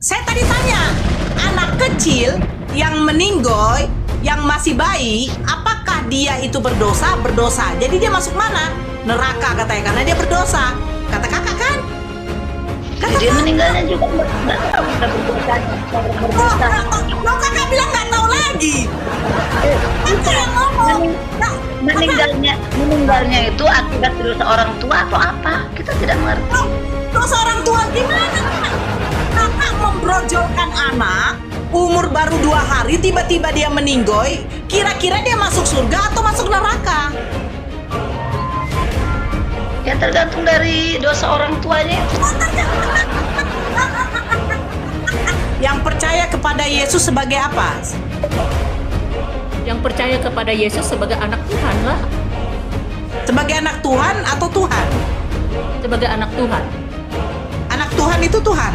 Saya tadi tanya, anak kecil yang meninggoy, yang masih bayi, apakah dia itu berdosa? Berdosa. Jadi dia masuk mana? Neraka katanya, karena dia berdosa. Kata kakak kan? Kata Dia kakak. meninggalnya juga nggak tahu kita berdosa. Oh, kakak bilang nggak tahu lagi. Kakak yang ngomong. Nah, Meninggalnya itu akibat dosa orang tua atau apa? Kita tidak mengerti. dosa orang tua gimana? Kakak membrojolkan anak, umur baru 2 hari, tiba-tiba dia meninggoy. Kira-kira dia masuk surga atau masuk neraka? Ya tergantung dari dosa orang tuanya. Yang percaya kepada Yesus sebagai apa? Yang percaya kepada Yesus sebagai anak Tuhan lah, Sebagai anak Tuhan atau Tuhan? sebagai anak Tuhan. Anak Tuhan itu Tuhan.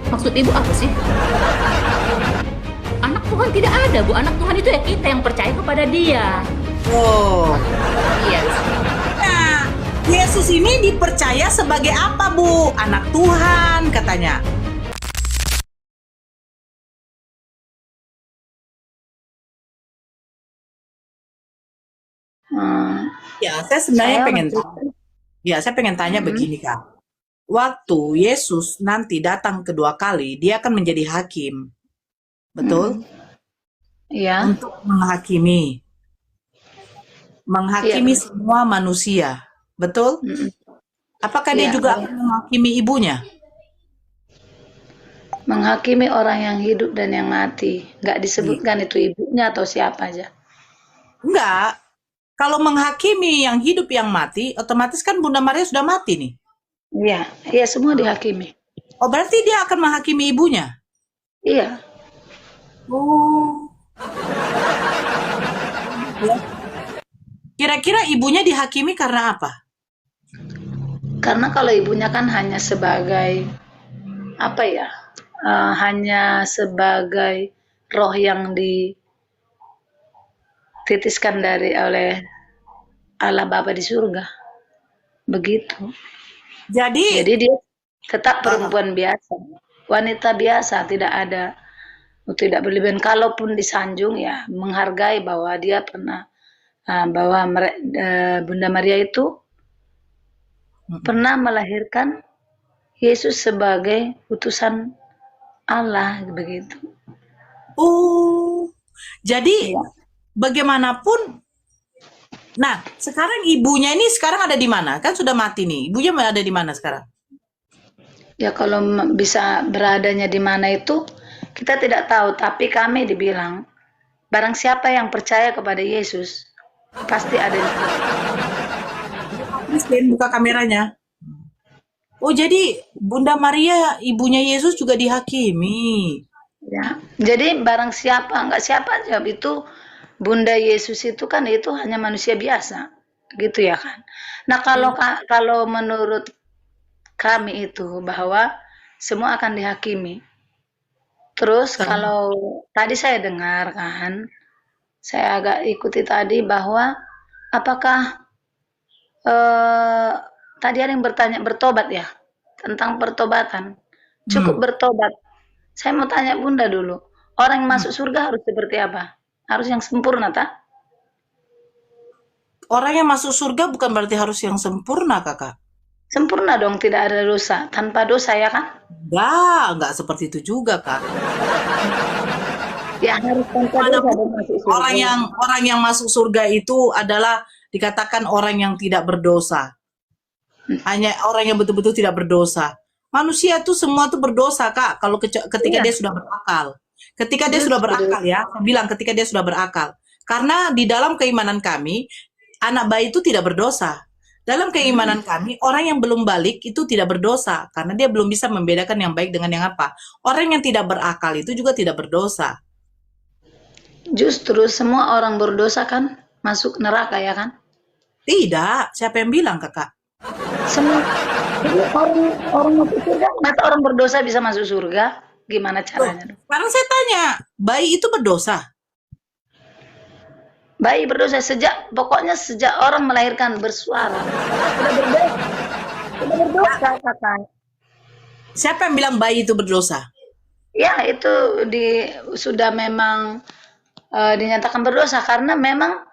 Maksud ibu apa sih? Anak Tuhan tidak ada, Bu. Anak Tuhan itu ya kita yang percaya kepada Dia. Oh. Iya. Nah, Yesus ini dipercaya sebagai apa, Bu? Anak Tuhan katanya. Hmm, Ya, saya sebenarnya saya pengen menurut- saya pengen tanya begini, Kak. Waktu Yesus nanti datang kedua kali, dia akan menjadi hakim. Betul? ya, Untuk menghakimi Iya. semua manusia. Betul? Mm-mm. Apakah dia Iya. juga akan menghakimi ibunya? Menghakimi orang yang hidup dan yang mati. Nggak disebutkan itu ibunya atau siapa aja. Enggak. Kalau menghakimi yang hidup yang mati, otomatis kan Bunda Maria sudah mati nih. Iya, iya semua dihakimi. Oh, berarti dia akan menghakimi ibunya? Iya, Oh. Kira-kira ibunya dihakimi karena apa? karena kalau ibunya kan hanya sebagai apa ya? Hanya sebagai roh yang dititiskan oleh Allah Bapa di surga. Begitu. Jadi, Jadi dia tetap perempuan biasa, wanita biasa, tidak berlebihan. Kalaupun disanjung ya menghargai bahwa dia pernah bahwa Bunda Maria itu pernah melahirkan Yesus sebagai utusan Allah begitu. oh, jadi Iya. bagaimanapun, nah sekarang ibunya ini sekarang ada di mana? Kan sudah mati nih, ibunya ada di mana sekarang? Ya kalau bisa beradanya di mana itu kita tidak tahu, tapi kami dibilang barang siapa yang percaya kepada Yesus pasti ada di Christine, buka kameranya. Oh, jadi Bunda Maria, ibunya Yesus juga dihakimi. ya. Jadi barang siapa, enggak siapa aja itu Bunda Yesus itu kan itu hanya manusia biasa, gitu ya kan. Nah kalau menurut kami itu bahwa semua akan dihakimi. Terus kalau tadi saya dengar kan, saya agak ikuti tadi bahwa apakah tadi ada yang bertanya bertobat ya tentang pertobatan. Cukup bertobat. Saya mau tanya Bunda dulu, orang yang masuk surga harus seperti apa? Harus yang sempurna, tak? Orang yang masuk surga bukan berarti harus yang sempurna, Kakak. Sempurna dong, tidak ada dosa. Tanpa dosa ya kan? Enggak seperti itu juga, Kak. Ya harus tanpa dosa dong masuk surga. Orang yang masuk surga itu adalah dikatakan orang yang tidak berdosa. Hanya orang yang betul-betul tidak berdosa. Manusia tuh semua tuh berdosa, Kak, kalau ketika Iya. dia sudah berakal. Ketika dia sudah berakal ya, saya bilang ketika dia sudah berakal. Karena di dalam keimanan kami, anak bayi itu tidak berdosa. Dalam keimanan kami, orang yang belum balik itu tidak berdosa karena dia belum bisa membedakan yang baik dengan yang apa. Orang yang tidak berakal itu juga tidak berdosa. Justru semua orang berdosa kan masuk neraka ya kan? Tidak, siapa yang bilang, Kakak? Semua. Jadi orang masuk surga, masa orang berdosa bisa masuk surga? Gimana caranya? Sekarang saya tanya, bayi itu berdosa? Bayi berdosa pokoknya sejak orang melahirkan bersuara. Sudah berdosa. berdosa, Kakak. Siapa yang bilang bayi itu berdosa? Ya, itu sudah memang dinyatakan berdosa karena memang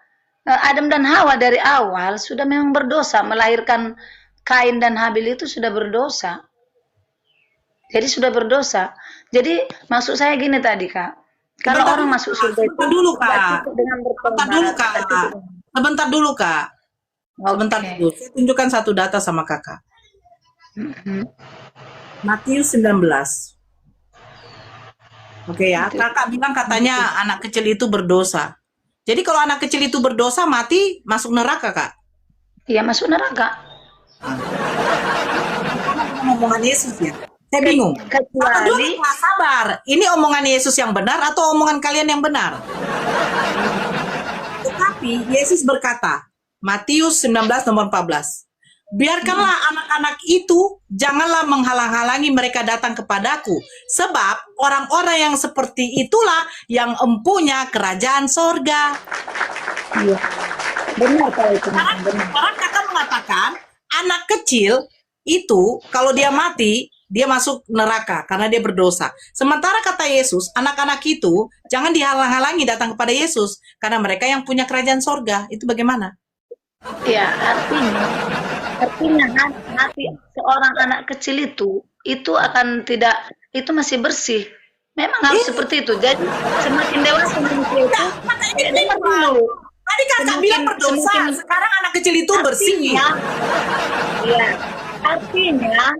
Adam dan Hawa dari awal sudah memang berdosa, melahirkan Kain dan Habil itu sudah berdosa. Jadi sudah berdosa. Jadi maksud saya gini tadi, Kak. Kalau Sebentar orang dulu, masuk Kak. surga itu Sebentar dulu, nggak Kak. cukup dengan Sebentar dulu, bertobat, Kak. nggak cukup dengan- Sebentar dulu, Kak. Sebentar Oke. dulu. Saya tunjukkan satu data sama Kakak. Mhm. Matius 19. Oke ya, Kakak bilang katanya anak kecil itu berdosa. Jadi kalau anak kecil itu berdosa, mati, masuk neraka, Kak? Iya, masuk neraka. Bukan omongan Yesus ya? Saya bingung. Sabar dulu, Kecuali Kak, sabar. Ini omongan Yesus yang benar atau omongan kalian yang benar? Tetapi Yesus berkata, Matius 19 nomor 14. Biarkanlah anak-anak itu, janganlah menghalang-halangi mereka datang kepadaku. Sebab orang-orang yang seperti itulah yang empunya kerajaan sorga. iya. Benar kalau itu. Sekarang kakak mengatakan, anak kecil itu kalau dia mati, dia masuk neraka karena dia berdosa. Sementara kata Yesus, anak-anak itu jangan dihalang-halangi datang kepada Yesus karena mereka yang punya kerajaan sorga. Itu bagaimana? Ya, artinya hati seorang anak kecil itu akan tidak, itu masih bersih. Memang harus seperti itu. Jadi semakin dewasa manusia itu, dengar dulu. Tadi kakak bilang berdosa, sekarang anak kecil itu bersih. Ya, artinya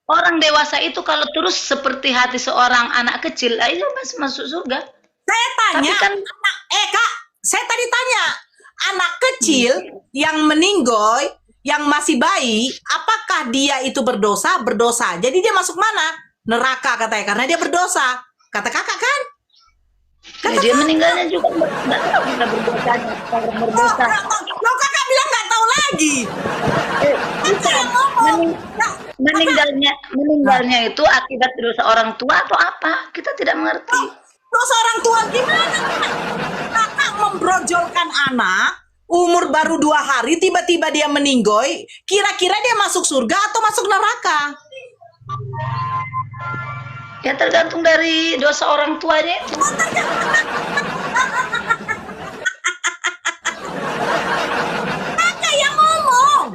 orang dewasa itu kalau terus seperti hati seorang anak kecil, itu masuk surga. Saya tanya, Tapi kan Kak, saya tadi tanya, anak kecil yang meninggoy, yang masih bayi, apakah dia itu berdosa? Berdosa. Jadi dia masuk mana? Neraka katanya, karena dia berdosa. Kata kakak kan? ya, dia meninggalnya juga nggak tahu kita berdosanya, orang berdosa. Loh, kakak bilang nggak tahu lagi. Bukan. Meninggalnya itu akibat dosa orang tua atau apa? Kita tidak mengerti. Dosa orang tua gimana? Kakak membrojolkan anak, umur baru 2 hari, tiba-tiba dia meninggoy. Kira-kira dia masuk surga atau masuk neraka? Ya tergantung dari dosa orang tuanya itu. Kakak yang ngomong.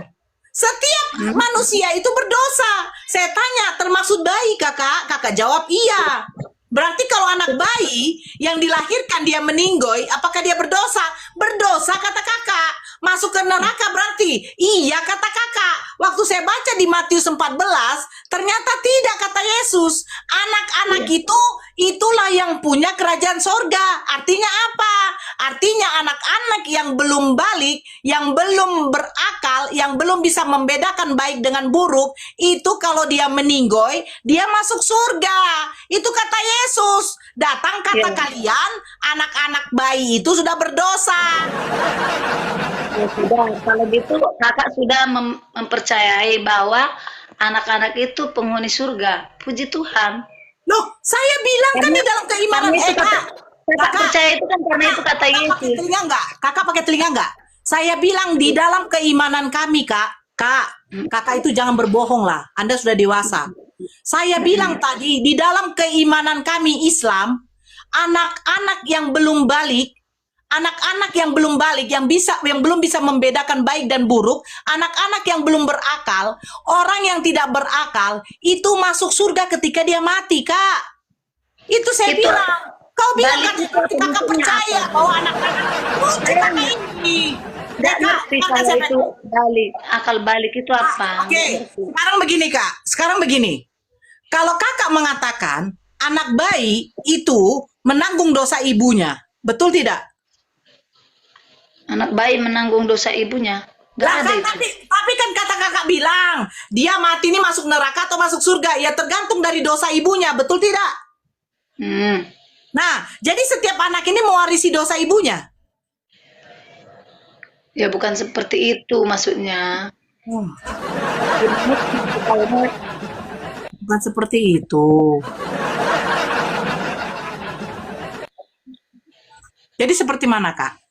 Setiap manusia itu berdosa. Saya tanya, termasuk bayi kakak? Kakak jawab iya. Berarti kalau anak bayi yang dilahirkan dia meninggoy, apakah dia berdosa? Berdosa kata kakak. Masuk ke neraka berarti? Iya kata kakak. Waktu saya baca di Matius 14, ternyata tidak kata Yesus. Anak-anak itu, itulah yang punya kerajaan sorga. Artinya apa? Artinya anak-anak yang belum balik, yang belum berakal, yang belum bisa membedakan baik dengan buruk, itu kalau dia meninggoy, dia masuk surga. Itu kata Yesus. Datang kata kalian, anak-anak bayi itu sudah berdosa. Ya sudah, kalau gitu kakak sudah mempercayai bahwa anak-anak itu penghuni surga. Puji Tuhan. Loh, saya bilang kan di dalam keimanan. Kakak percaya itu kan karena itu kata Kakak Yesus. pakai telinga enggak? Kakak pakai telinga enggak? Saya bilang di dalam keimanan kami, Kak. Kakak itu jangan berbohong lah. Anda sudah dewasa. Saya bilang tadi di dalam keimanan kami Islam, anak-anak yang belum balik, yang belum bisa membedakan baik dan buruk, anak-anak yang belum berakal, orang yang tidak berakal itu masuk surga ketika dia mati, Kak. Itu saya bilang. Kau bilang kan kakak percaya bahwa anak-anak ini. Tidak ngerti kalau itu balik, akal balik itu apa? Oke, sekarang begini Kak. Sekarang begini. Kalau kakak mengatakan anak bayi itu menanggung dosa ibunya, betul tidak? Anak bayi menanggung dosa ibunya. Gak Nah, ada kan, itu. tapi kan kata kakak bilang, dia mati ini masuk neraka atau masuk surga? Ya tergantung dari dosa ibunya, betul tidak? Nah, jadi setiap anak ini mewarisi dosa ibunya. Ya bukan seperti itu maksudnya. Bukan seperti itu. Jadi seperti mana, Kak?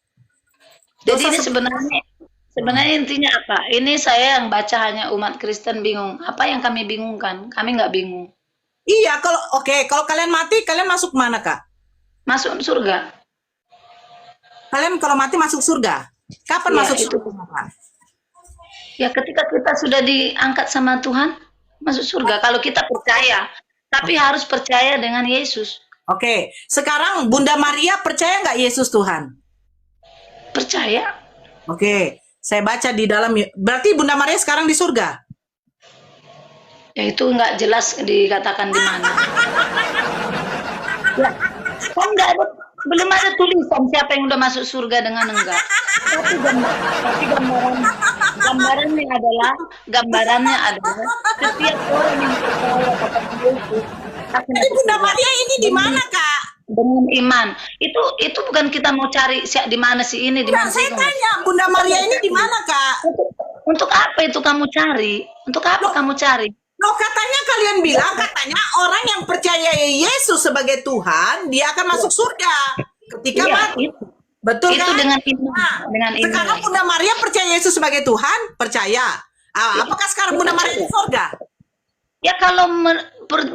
Jadi ini sebenarnya Sebenarnya intinya apa? Ini saya yang baca hanya umat Kristen bingung. Apa yang kami bingungkan? Kami nggak bingung. Iya, kalau kalian mati, kalian masuk mana, Kak? Masuk surga. Kalian kalau mati masuk surga. Kapan Iya, masuk itu. surga, Kak? Ya ketika kita sudah diangkat sama Tuhan, masuk surga. Kalau kita percaya, tapi harus percaya dengan Yesus. Oke, sekarang Bunda Maria percaya nggak Yesus Tuhan? Percaya. Oke, saya baca di dalam, berarti Bunda Maria sekarang di surga? Ya itu nggak jelas dikatakan di mana. Ya, kan nggak ada, belum ada tulisan siapa yang udah masuk surga dengan enggak. Tapi gambarannya adalah setiap orang yang percaya kepada Yesus akan Jadi masuk Bunda surga Maria ini di mana, Kak? dengan iman. Itu bukan kita mau cari di mana sih ini, di Nah, mana sih saya itu. tanya, Bunda Maria ini di mana, Kak? Untuk apa itu kamu cari? Untuk apa kamu cari? Loh, katanya kalian bilang, katanya orang yang percaya Yesus sebagai Tuhan, dia akan masuk surga ketika Iya, mati. itu. Betul Itu kan? dengan iman, Nah, dengan iman. sekarang Bunda Maria percaya Yesus sebagai Tuhan? Percaya. Apakah sekarang Bunda Maria di surga? Ya kalau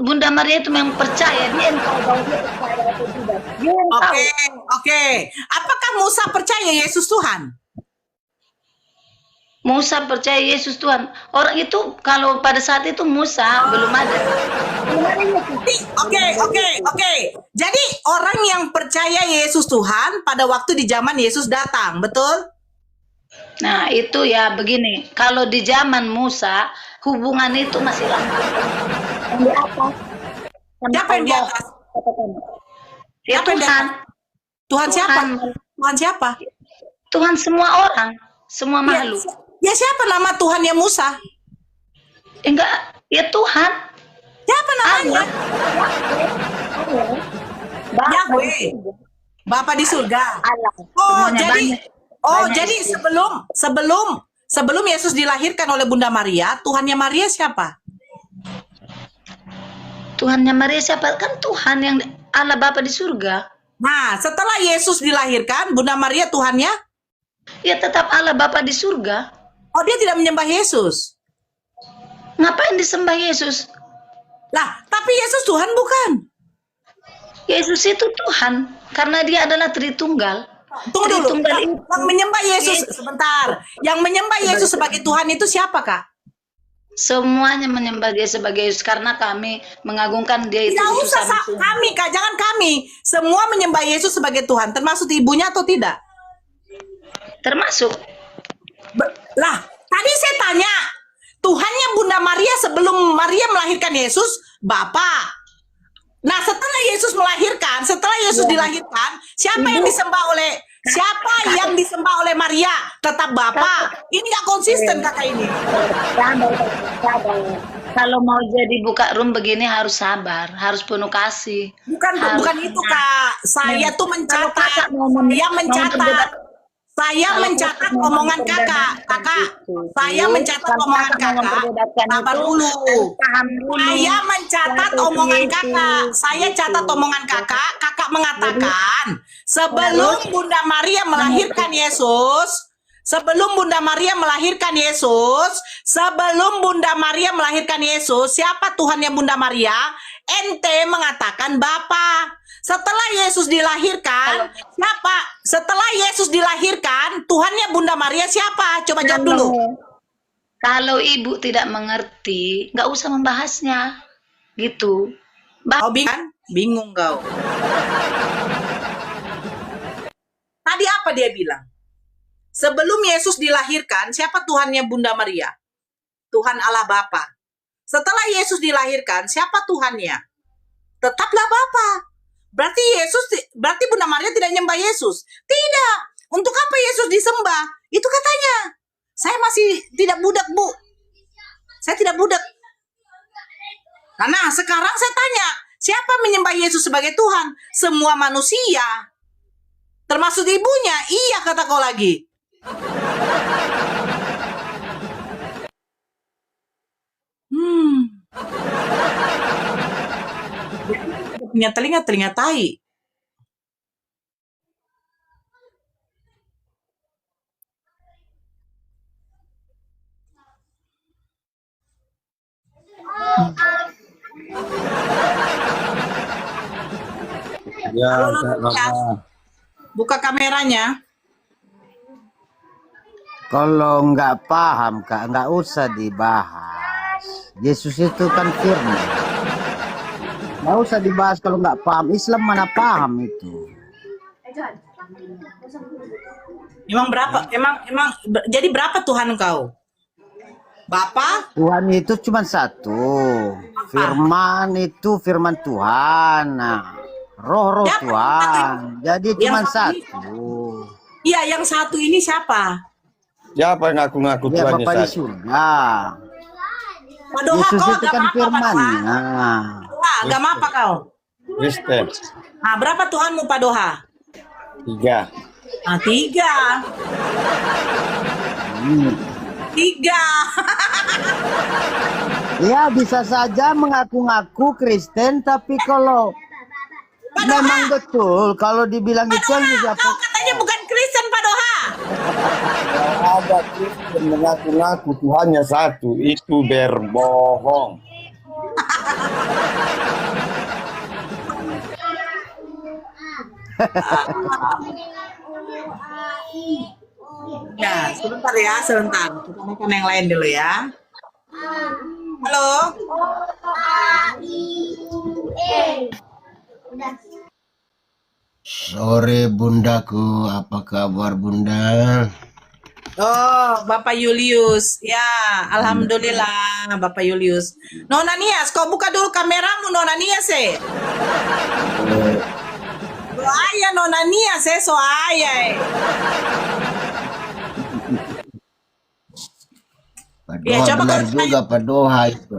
Bunda Maria itu memang percaya, dia yang tahu bahwa dia percaya atau tidak. Dia yang tahu. Oke, oke. Apakah Musa percaya Yesus Tuhan? Musa percaya Yesus Tuhan. Orang itu kalau pada saat itu Musa belum ada. Oke. Jadi orang yang percaya Yesus Tuhan pada waktu di zaman Yesus datang, betul? Nah itu ya begini. Kalau di zaman Musa hubungan itu masih langsung. Yang di atas. Sama Siapa yang di Allah. atas? Ya Siapa yang di Tuhan. atas? Tuhan siapa? Tuhan siapa? Tuhan semua orang, semua makhluk. Ya siapa nama Tuhannya Musa? Enggak, ya Tuhan. Siapa namanya? Yahweh. Bapa di surga. Allah. Oh, Semuanya jadi banyak jadi istilah. sebelum Yesus dilahirkan oleh Bunda Maria, Tuhannya Maria siapa? Tuhannya Maria siapa? Kan Tuhan yang Allah Bapa di surga. Nah, setelah Yesus dilahirkan, Bunda Maria Tuhannya? Ya tetap Allah Bapa di surga. Oh, dia tidak menyembah Yesus. Ngapain disembah Yesus? Lah, tapi Yesus Tuhan bukan? Yesus itu Tuhan karena dia adalah Tritunggal. Tunggu dulu. Tritunggal Yang menyembah Yesus sebentar. Yang menyembah Yesus sebagai Tuhan itu siapa, Kak? Semuanya menyembah dia sebagai Yesus karena kami mengagungkan dia itu. Tidak itu usah sama Tuhan. kami, Kak, jangan kami. Semua menyembah Yesus sebagai Tuhan, termasuk ibunya atau tidak? Termasuk. Lah, tadi saya tanya, Tuhannya Bunda Maria sebelum Maria melahirkan Yesus, Bapa. Nah, setelah Yesus dilahirkan, siapa yang disembah oleh Maria? Tetap Bapa. Ini nggak konsisten, Kakak ini. Sabar. Kalau mau jadi buka room begini harus sabar, harus penuh kasih. Bukan itu, Kak. Saya tuh mencatat. Saya mencatat omongan Kakak. Saya mencatat omongan Kakak. Sabar dulu. Saya mencatat omongan Kakak. Saya catat omongan Kakak. Kakak mengatakan, sebelum Bunda Maria melahirkan Yesus, siapa Tuhannya Bunda Maria? Ente mengatakan Bapa. Setelah Yesus dilahirkan, siapa? Setelah Yesus dilahirkan, Tuhannya Bunda Maria siapa? Coba jawab dulu. Kalau ibu tidak mengerti, nggak usah membahasnya, gitu. Kau bingung kau. Tadi apa dia bilang? Sebelum Yesus dilahirkan, siapa Tuhannya Bunda Maria? Tuhan Allah Bapa. Setelah Yesus dilahirkan, siapa Tuhannya? Tetaplah Bapa. Berarti Bunda Maria tidak nyembah Yesus. Tidak. Untuk apa Yesus disembah? Itu katanya. Saya masih tidak budak, Bu. Saya tidak budak. Nah, sekarang saya tanya, siapa menyembah Yesus sebagai Tuhan? Semua manusia. Termasuk ibunya. Iya, kata kau lagi. Punya telinga tai. Ya, Halo Kak Nona, Rama. buka kameranya. Kalau nggak paham, Kak, nggak usah dibahas. Yesus itu kan firman. Nggak usah dibahas kalau nggak paham. Islam mana paham itu. Emang berapa? Jadi berapa Tuhan engkau? Bapa? Tuhan itu cuma satu. Firman itu firman Tuhan. Nah, roh-roh Siapa yang satu Tuhan. ini? Jadi Yang cuma satu ini? satu. Iya, yang satu ini siapa? Siapa yang ngaku-ngaku Dia Tuhannya Bapa di satu? surga. Padoha Yesus kau itu kan agama apa, firmannya. Padoha? Padoha, agama apa kau? Kristen. Nah, berapa Tuhanmu Padoha? 3. Nah, 3. Hmm. 3. Ya bisa saja mengaku-ngaku Kristen, tapi kalau memang betul kalau dibilang itu yang Padoha, siapa? kau katanya bukan Kristen Padoha. Kalau ada Kristen mengaku-ngaku Tuhannya satu, itu berbohong. Ya, sebentar ya, sebentar. Kita makan yang lain dulu ya. Halo. Sore bundaku, apa kabar bunda? Oh, Bapak Julius. Ya, alhamdulillah Bapak Julius. Nona Nias, kau buka dulu kameramu Nona Nias eh. Soaya Nona Nias eh, soaya eh. Ya, Padoha coba benar kau juga Padoha itu.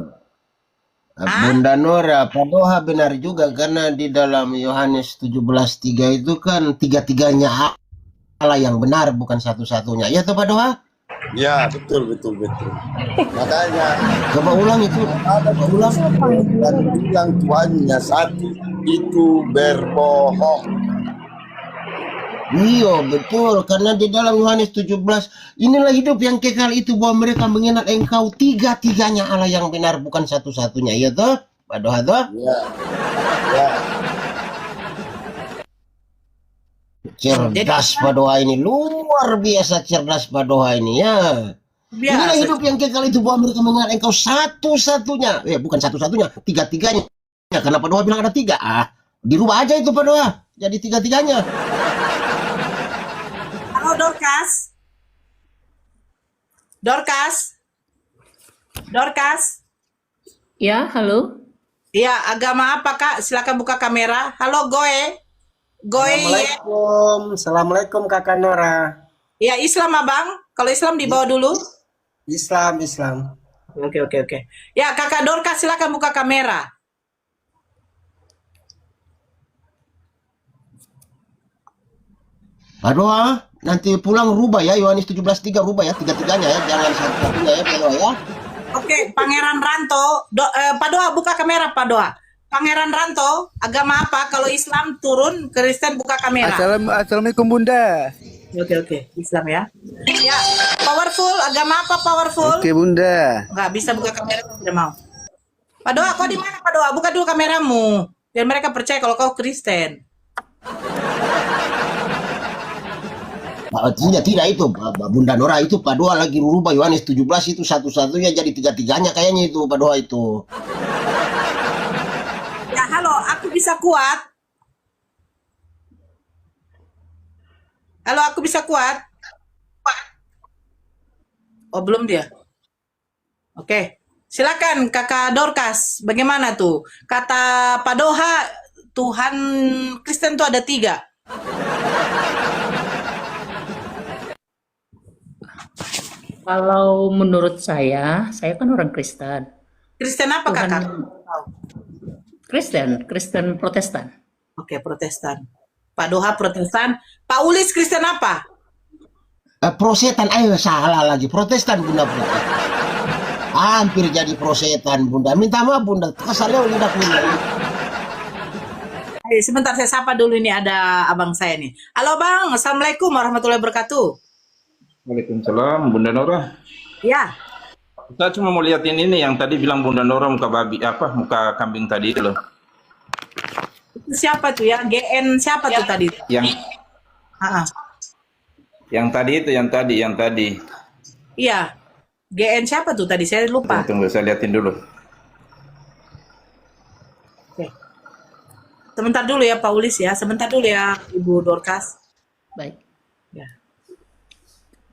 Hah? Bunda Nora, Padoha benar juga karena di dalam Yohanes 17:3 itu kan tiga-tiganya Allah yang benar bukan satu-satunya. Ya toh Padoha? Ya, betul. Makanya Coba ulang itu. ada Coba ulang. dan bilang Tuhannya satu, itu berbohong. Iya betul karena di dalam Yohanes 17 inilah hidup yang kekal itu bahwa mereka mengenal engkau tiga-tiganya Allah yang benar bukan satu-satunya. Ya toh Padoha toh? Ya, ya. Cerdas Padoha ini luar biasa cerdas Padoha ini ya. Inilah Biasa. hidup yang kekal itu bahwa mereka mengenal engkau satu-satunya. Ya bukan satu-satunya, tiga-tiganya. Ya, karena Padoha bilang ada tiga. Dirubah aja itu Padoha. Jadi tiga-tiganya. Halo Dorcas. Dorcas. Ya, halo. Iya, agama apa Kak? Silakan buka kamera. Halo Goe. Assalamualaikum Kakak Nora. Ya, Islam Abang. Kalau Islam dibawa dulu. Islam. Oke. Ya, Kakak Dorcas silakan buka kamera. Padoha, nanti pulang rubah ya. Yohanes 17:3 rubah ya. Tiga-tiganya ya. Jangan satu-satunya ya Padoha ya. Oke, Pangeran Ranto. Padoha buka kamera Padoha. Pangeran Ranto, agama apa? Kalau Islam turun, Kristen buka kamera. Assalamualaikum Bunda. Oke. Islam ya. Ya, powerful. Agama apa powerful? Oke Bunda. Nggak bisa buka kamera, tidak mau. Padoha, kau di mana Padoha? Buka dulu kameramu. Biar mereka percaya kalau kau Kristen. Tidak itu Bunda Nora itu Padoha lagi rubah Yohanes 17 itu satu-satunya jadi tiga-tiganya kayaknya itu Padoha itu. Ya, halo, aku bisa kuat. Halo, aku bisa kuat. Oh, belum dia. Oke. Silakan Kakak Dorcas, bagaimana tuh? Kata Padoha, Tuhan Kristen tuh ada 3. Kalau menurut saya kan orang Kristen. Kristen apa Tuhan Kakak? Kristen Protestan. Oke, Protestan. Padoha Protestan. Pak Ulis Kristen apa? Prosetan, salah lagi. Protestan Bunda. Hampir jadi prosetan Bunda. Minta maaf Bunda. Kesalnya lidah Bunda. Sebentar saya sapa dulu, ini ada abang saya nih. Halo Bang, Assalamualaikum warahmatullahi wabarakatuh. Waalaikumsalam, Bunda Nora. Ya, Saya cuma mau liatin ini yang tadi bilang Bunda Nora muka babi muka kambing tadi itu loh. Siapa tuh ya? GN siapa tuh tadi? Yang Ah, ah. yang tadi itu, yang tadi. Iya. GN siapa tuh tadi? Saya lupa. Tunggu, saya liatin dulu. Oke. Sebentar dulu ya Pak Ulis ya. Sebentar dulu ya Ibu Dorcas. Baik. Ya.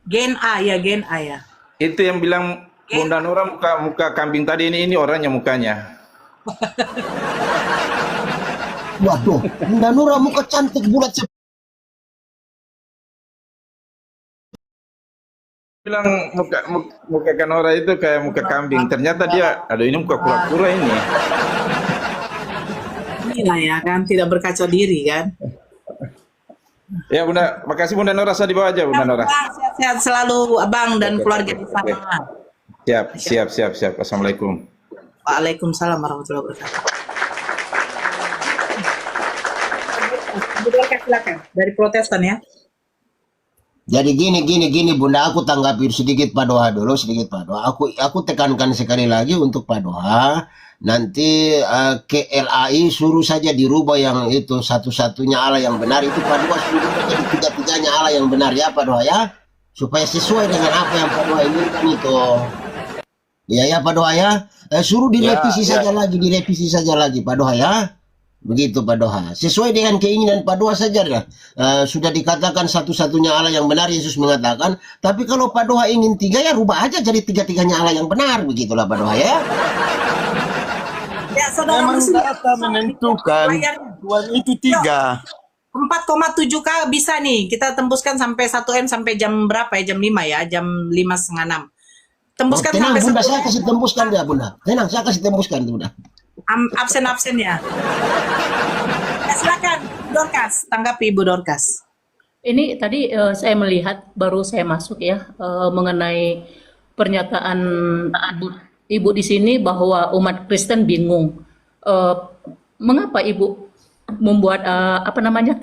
Gen A ya, Gen A ya. Itu yang bilang Bunda Nora muka kambing tadi, ini orangnya mukanya. Waduh, Bunda Nora muka cantik bulat Bilang muka Kanora itu kayak muka kambing. Ternyata dia, aduh ini muka kura-kura ini. Inilah ya kan, tidak berkaca diri kan. Ya Bunda, makasih Bunda Nora, saya dibawa aja Bunda Nora. Sehat-sehat selalu Abang dan Oke, keluarga oke, di oke. sana. Siap. Assalamualaikum. Waalaikumsalam warahmatullahi wabarakatuh. Ibu Dorcas, silakan dari Protestan ya. Jadi gini Bunda, aku tanggapi sedikit Pak Doha dulu, sedikit Pak Doha. Aku tekankan sekali lagi untuk Pak Doha, nanti KLAI suruh saja dirubah yang itu satu-satunya Allah yang benar, itu Pak Doha suruh dirubah jadi tiga-tiganya Allah yang benar ya Pak Doha ya, supaya sesuai dengan apa yang Pak Doha inginkan itu. Ya Pak Doha ya, suruh direvisi saja lagi Pak Doha ya. Begitu Pak Doha. Sesuai dengan keinginan Pak Doha saja lah. Sudah dikatakan satu-satunya Allah yang benar, Yesus mengatakan. Tapi kalau Pak Doha ingin tiga, ya rubah aja jadi tiga-tiganya Allah yang benar. Begitulah Pak Doha ya. Ya, saudara Memang Muslim, data menentukan Tuhan itu 3. 4,7K bisa nih. Kita tembuskan sampai 1M sampai jam berapa ya? Jam 5 ya, jam 5:30. Tembuskan Tenang sampai Bunda, 1M. saya kasih tembuskan ya Bunda. Tenang, saya kasih tembuskan Bunda. Absen ya. Ya, silakan Dorcas, tanggapi Ibu Dorcas. Ini tadi saya melihat, baru saya masuk ya, mengenai pernyataan Ibu di sini bahwa umat Kristen bingung. Mengapa Ibu membuat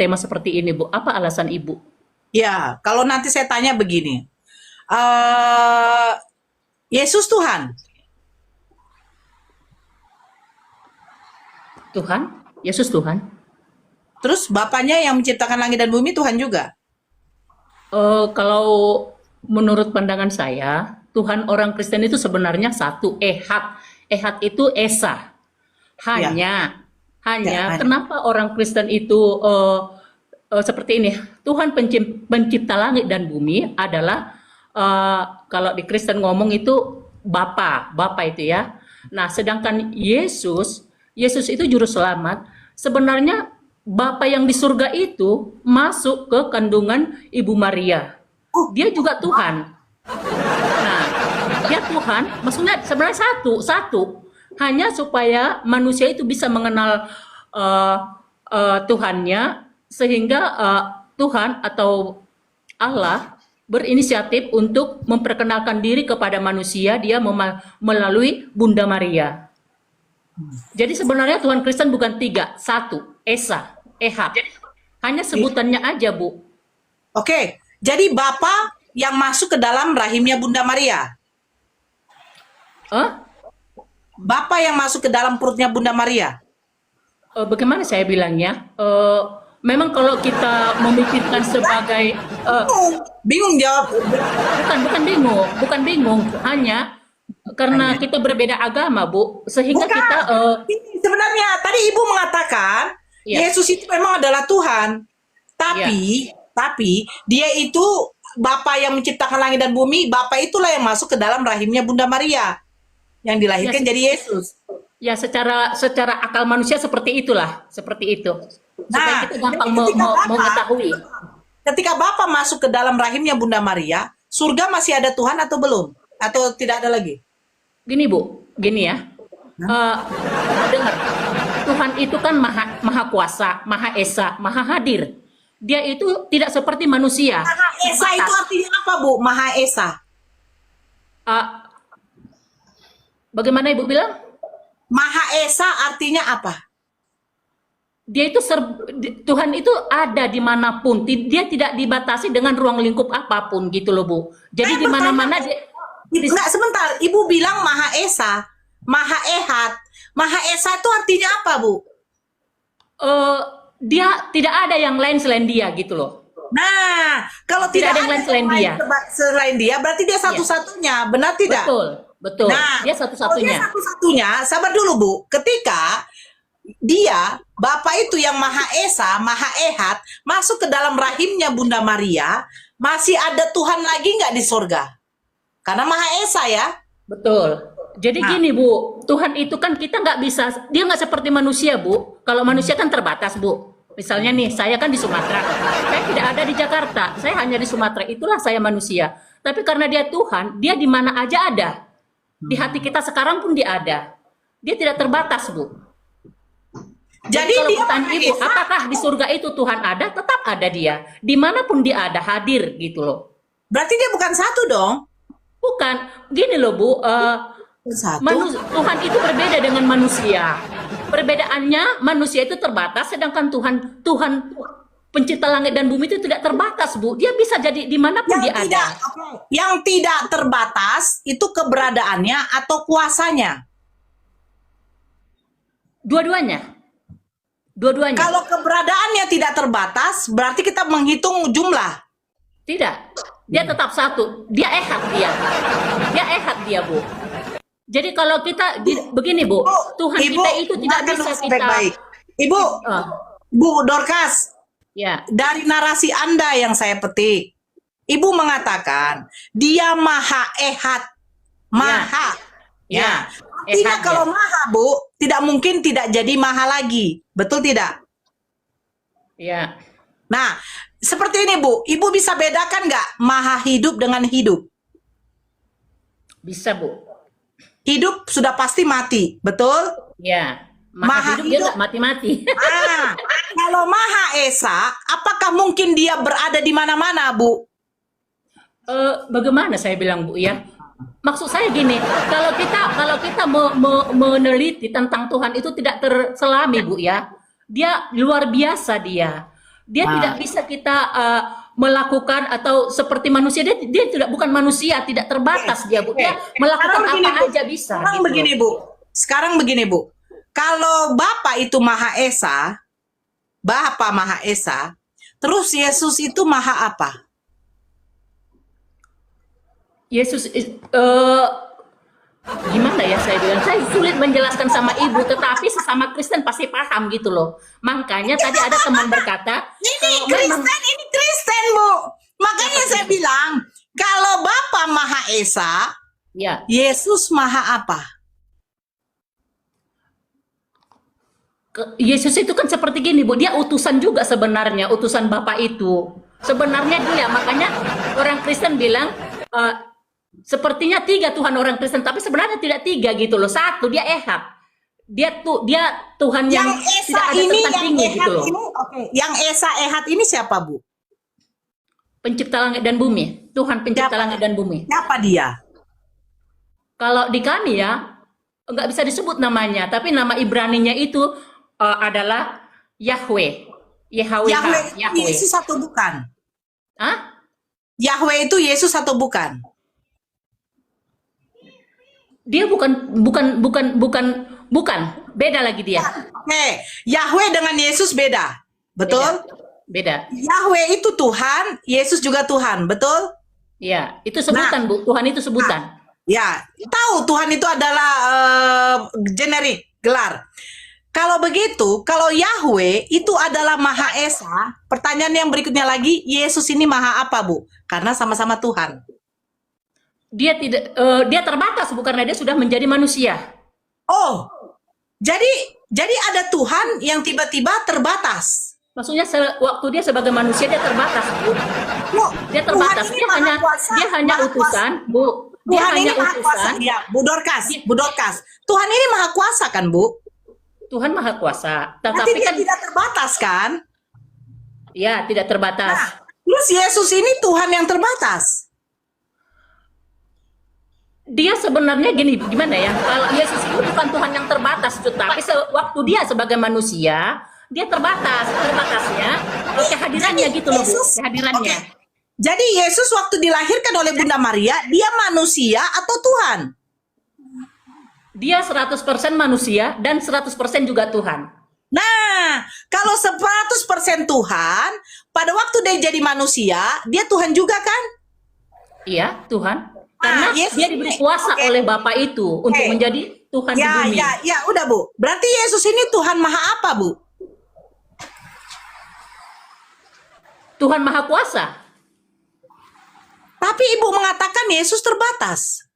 tema seperti ini, Bu? Apa alasan Ibu? Ya, kalau nanti saya tanya begini. Yesus Tuhan. Tuhan? Yesus Tuhan? Terus Bapaknya yang menciptakan langit dan bumi Tuhan juga. Kalau menurut pandangan saya, Tuhan orang Kristen itu sebenarnya satu, Ehad. Ehad itu Esa. Hanya kenapa orang Kristen itu seperti ini? Tuhan pencipta langit dan bumi adalah kalau di Kristen ngomong itu Bapa itu ya. Nah, sedangkan Yesus itu juru selamat. Sebenarnya Bapa yang di surga itu masuk ke kandungan Ibu Maria. Dia juga Tuhan. Nah, dia Tuhan, maksudnya sebenarnya satu. Hanya supaya manusia itu bisa mengenal Tuhannya, sehingga Tuhan atau Allah berinisiatif untuk memperkenalkan diri kepada manusia, dia melalui Bunda Maria. Jadi sebenarnya Tuhan Kristen bukan tiga, satu, Esa, Ehad. Hanya sebutannya aja, Bu. Oke, jadi Bapa yang masuk ke dalam rahimnya Bunda Maria. Bapa yang masuk ke dalam perutnya Bunda Maria. Bagaimana saya bilangnya? Memang kalau kita memikirkan sebagai bingung jawab. Bukan bingung, hanya karena kita berbeda agama, Bu, sehingga Bukan. kita Ini sebenarnya tadi Ibu mengatakan Yesus itu memang adalah Tuhan, tapi dia itu Bapa yang menciptakan langit dan bumi. Bapa itulah yang masuk ke dalam rahimnya Bunda Maria yang dilahirkan jadi Yesus. ya secara akal manusia seperti itulah, seperti itu. Supaya kita gampang mengetahui. Ketika Bapa masuk ke dalam rahimnya Bunda Maria, surga masih ada Tuhan atau belum? Atau tidak ada lagi? Gini Bu, gini ya. Dengar, Tuhan itu kan maha kuasa, maha esa, maha hadir. Dia itu tidak seperti manusia. Maha Esa itu artinya apa, Bu? Maha Esa. Bagaimana Ibu bilang? Maha Esa artinya apa? Dia itu Tuhan itu ada dimanapun. Dia tidak dibatasi dengan ruang lingkup apapun gitu loh, Bu. Jadi di mana-mana dia. Nggak, sebentar, Ibu bilang Maha Esa, Maha Ehad. Maha Esa itu artinya apa, Bu? eh, dia tidak ada yang lain selain dia gitu loh. Nah, kalau Tidak tidak ada yang lain selain dia. selain dia, berarti dia Iya. satu-satunya, benar tidak? Betul, betul. Nah, Dia kalau satu-satunya. dia satu-satunya, sabar dulu Bu. Ketika dia, Bapa itu yang Maha Esa, Maha Ehad, masuk ke dalam rahimnya Bunda Maria, masih ada Tuhan lagi nggak di surga? Karena Maha Esa ya. Betul. Jadi Nah. gini Bu, Tuhan itu kan kita nggak bisa, dia nggak seperti manusia Bu. Kalau manusia kan terbatas Bu. Misalnya nih, saya kan di Sumatera, saya tidak ada di Jakarta, saya hanya di Sumatera, itulah saya manusia. Tapi karena dia Tuhan, dia di mana aja ada. Di hati kita sekarang pun dia ada. Dia tidak terbatas Bu. Jadi Kalau dia pertanyaan Maha Ibu, Esa. apakah di surga itu Tuhan ada? Tetap ada dia. Dimanapun dia ada, hadir gitu loh. Berarti dia bukan satu dong. Bukan, gini loh Bu, Satu. Tuhan itu berbeda dengan manusia. Perbedaannya manusia itu terbatas, sedangkan Tuhan pencipta langit dan bumi itu tidak terbatas Bu. Dia bisa jadi dimanapun dia ada. Yang tidak terbatas itu keberadaannya atau kuasanya. Dua-duanya. Dua-duanya. Kalau keberadaannya tidak terbatas, berarti kita menghitung jumlah. Tidak. Dia tetap satu. Dia ehad dia. Dia ehad dia Bu. Jadi kalau kita begini Bu, Tuhan Ibu, kita itu tidak dengarkan bisa dulu kita. baik-baik. Ibu, Ah, Bu Dorcas, ya. dari narasi Anda yang saya petik, Ibu mengatakan dia Maha Ehad, Maha. Ya. Artinya Ehad, kalau ya. Maha Bu, tidak mungkin tidak jadi Maha lagi, betul tidak? Ya. Nah, seperti ini Bu, Ibu bisa bedakan nggak Maha hidup dengan hidup? Bisa Bu. Hidup sudah pasti mati, betul? Ya. Maha Maha hidup dia hidup. nggak mati-mati. Ah, kalau Maha Esa, apakah mungkin dia berada di mana-mana, Bu? Bagaimana saya bilang Bu ya? Maksud saya gini, kalau kita meneliti tentang Tuhan itu tidak terselami Bu ya. Dia luar biasa dia. Dia tidak bisa kita melakukan atau seperti manusia. Dia tidak, bukan manusia, tidak terbatas dia Bu. Dia melakukan Sekarang begini, apa Bu. aja bisa. Sekarang gitu. begini, Bu. Sekarang begini, Bu. Kalau Bapa itu Maha Esa, Bapa Maha Esa, terus Yesus itu Maha apa? Yesus gimana ya saya bilang, saya sulit menjelaskan sama ibu, tetapi sesama Kristen pasti paham gitu loh. Makanya tadi ada teman berkata, Ini kalau memang Kristen, Bu. Makanya saya bilang, kalau Bapa Maha Esa, ya Yesus Maha apa? Yesus itu kan seperti gini Bu, dia utusan juga sebenarnya, utusan Bapa itu. Sebenarnya dia, makanya orang Kristen bilang sepertinya tiga Tuhan orang Kristen, tapi sebenarnya tidak tiga gitu loh. Satu, dia ehad. Dia Tuhan yang Esa tidak ada ini, tertandingi gitu loh. ini, yang Esa Ehad ini siapa, Bu? Pencipta langit dan bumi, Tuhan pencipta langit dan bumi. Siapa dia? Kalau di kami ya nggak bisa disebut namanya, tapi nama Ibraninya itu adalah Yahweh. Yahweh itu Yesus atau bukan? Hah? Yahweh itu Yesus atau bukan? Dia bukan, beda lagi dia. Oke, Yahweh dengan Yesus beda. Betul? Beda. Yahweh itu Tuhan, Yesus juga Tuhan, betul? Ya, itu sebutan Bu. Tuhan itu sebutan. Ya, tahu Tuhan itu adalah generik, gelar. Kalau begitu, kalau Yahweh itu adalah Maha Esa, pertanyaan yang berikutnya lagi, Yesus ini Maha apa, Bu? Karena sama-sama Tuhan. Dia tidak, dia terbatas Bu, karena dia sudah menjadi manusia. Oh, jadi ada Tuhan yang tiba-tiba terbatas. Maksudnya waktu dia sebagai manusia dia terbatas Bu. Bu, Dia terbatas. Tuhan ini Dia Maha hanya Kuasa, dia hanya Maha utusan Bu. Dia Tuhan hanya ini Maha Kuasa. utusan. Ya, Bu Dorcas. Tuhan ini Maha Kuasa kan, Bu? Tuhan Maha Kuasa. Berarti Tetapi dia kan tidak terbatas kan? ya tidak terbatas. Nah, terus Yesus ini Tuhan yang terbatas. Dia sebenarnya gini, gimana ya? Kalau Yesus itu bukan Tuhan yang terbatas, tetapi waktu dia sebagai manusia, dia terbatasnya kehadirannya gitu loh Bu, kehadirannya. Oke. Jadi Yesus waktu dilahirkan oleh Bunda Maria, dia manusia atau Tuhan? Dia 100% manusia dan 100% juga Tuhan. Nah, kalau 100% Tuhan, pada waktu dia jadi manusia, dia Tuhan juga kan? Iya, Tuhan. Karena Yesus dia diberi ini, kuasa oke. oleh Bapa itu untuk Oke. menjadi Tuhan di bumi. Ya, udah Bu. Berarti Yesus ini Tuhan Maha apa, Bu? Tuhan Maha Kuasa. Tapi Ibu mengatakan Yesus terbatas.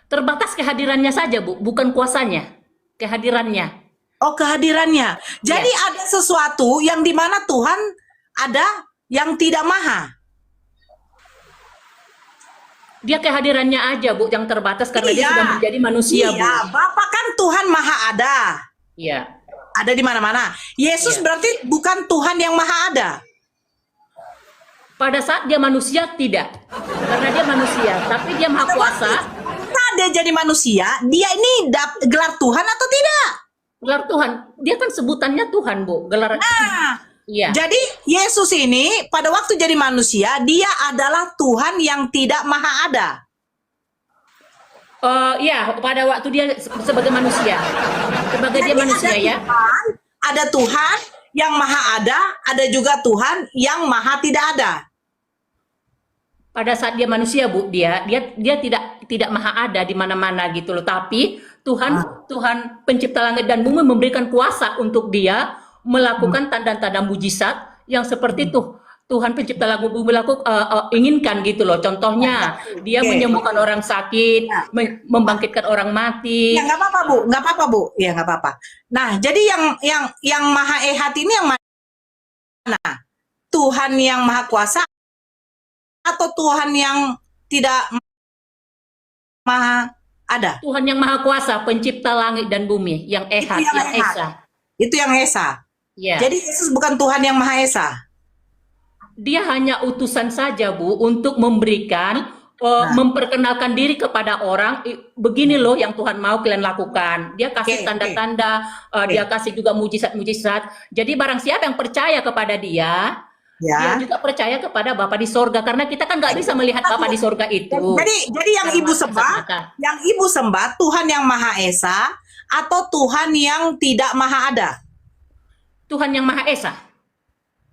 Terbatas kehadirannya saja, Bu, bukan kuasanya. Kehadirannya. Oh, kehadirannya. Jadi ada sesuatu yang dimana Tuhan ada yang tidak maha. Dia kehadirannya aja, Bu, yang terbatas karena dia Iya. sudah menjadi manusia, Bu. Iya, Bapa kan Tuhan maha ada. Iya. Ada di mana-mana. Yesus Iya. berarti bukan Tuhan yang maha ada. Pada saat dia manusia, tidak. Karena dia manusia, tapi dia Maha Kuasa. Saat dia jadi manusia, dia ini gelar Tuhan atau tidak? Gelar Tuhan. Dia kan sebutannya Tuhan, Bu. Gelar. Nah, Iya. jadi Yesus ini pada waktu jadi manusia, dia adalah Tuhan yang tidak maha ada. Iya, pada waktu dia sebagai manusia. Sebagai dia Jadi manusia, ya. Ada Tuhan yang maha ada juga Tuhan yang maha tidak ada. Pada saat dia manusia, Bu, dia tidak maha ada di mana-mana gitu loh. Tapi Tuhan pencipta langit dan bumi memberikan kuasa untuk dia melakukan tanda-tanda mujizat yang seperti Tuhan pencipta langit dan bumi inginkan gitu loh. Contohnya dia menyembuhkan orang sakit, membangkitkan orang mati. Ya nggak apa-apa Bu, nggak apa-apa Bu. Ya nggak apa-apa. Nah, jadi yang maha ehad ini yang mana? Tuhan yang maha kuasa atau Tuhan yang tidak maha ada? Tuhan yang maha kuasa, pencipta langit dan bumi, yang ehad, yang yang ehad. esa. Itu yang esa. Ya. Jadi Yesus bukan Tuhan yang maha esa. Dia hanya utusan saja, Bu, untuk memberikan, memperkenalkan diri kepada orang. Begini loh yang Tuhan mau kalian lakukan. Dia kasih tanda-tanda, dia kasih juga mujizat-mujizat. Jadi barang siapa yang percaya kepada dia, dia juga percaya kepada Bapa di sorga. Karena kita kan nggak bisa melihat Bapa di sorga itu. Jadi yang Ibu sembah, Tuhan yang maha esa atau Tuhan yang tidak maha ada? Tuhan yang maha esa.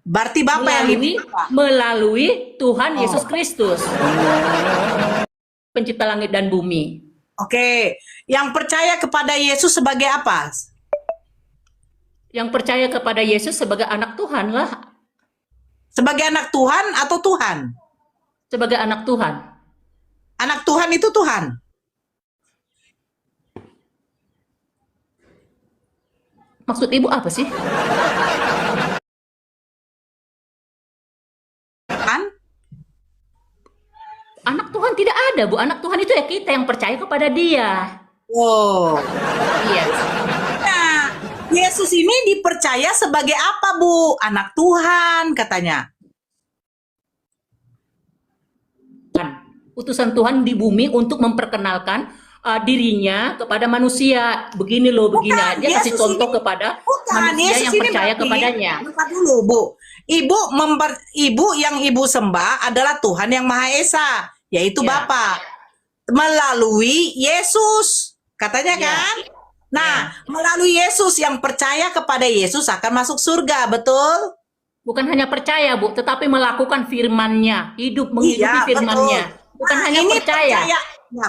Berarti Bapa yang melalui Tuhan Yesus Kristus, pencipta langit dan bumi. Oke, yang percaya kepada Yesus sebagai apa? Yang percaya kepada Yesus sebagai anak Tuhan lah. Sebagai anak Tuhan atau Tuhan? Sebagai anak Tuhan. Anak Tuhan itu Tuhan. Maksud Ibu apa sih? Anak Tuhan tidak ada, Bu. Anak Tuhan itu ya kita yang percaya kepada Dia. Oh. Iya. Nah, Yesus ini dipercaya sebagai apa, Bu? Anak Tuhan katanya. Utusan Tuhan di bumi untuk memperkenalkan dirinya kepada manusia. Begini loh, begini. Dia kasih contoh kepada manusia Yesus yang ini percaya berarti, kepadanya. Bentar dulu, Bu. Ibu yang Ibu sembah adalah Tuhan yang Maha Esa, yaitu Ya. Bapa. Melalui Yesus, katanya Ya. kan? Nah, melalui Yesus yang percaya kepada Yesus akan masuk surga, betul? Bukan hanya percaya, Bu, tetapi melakukan firman-Nya, menghidupi Iya, firman-Nya. betul. Bukan Nah, hanya ini percaya. Ya,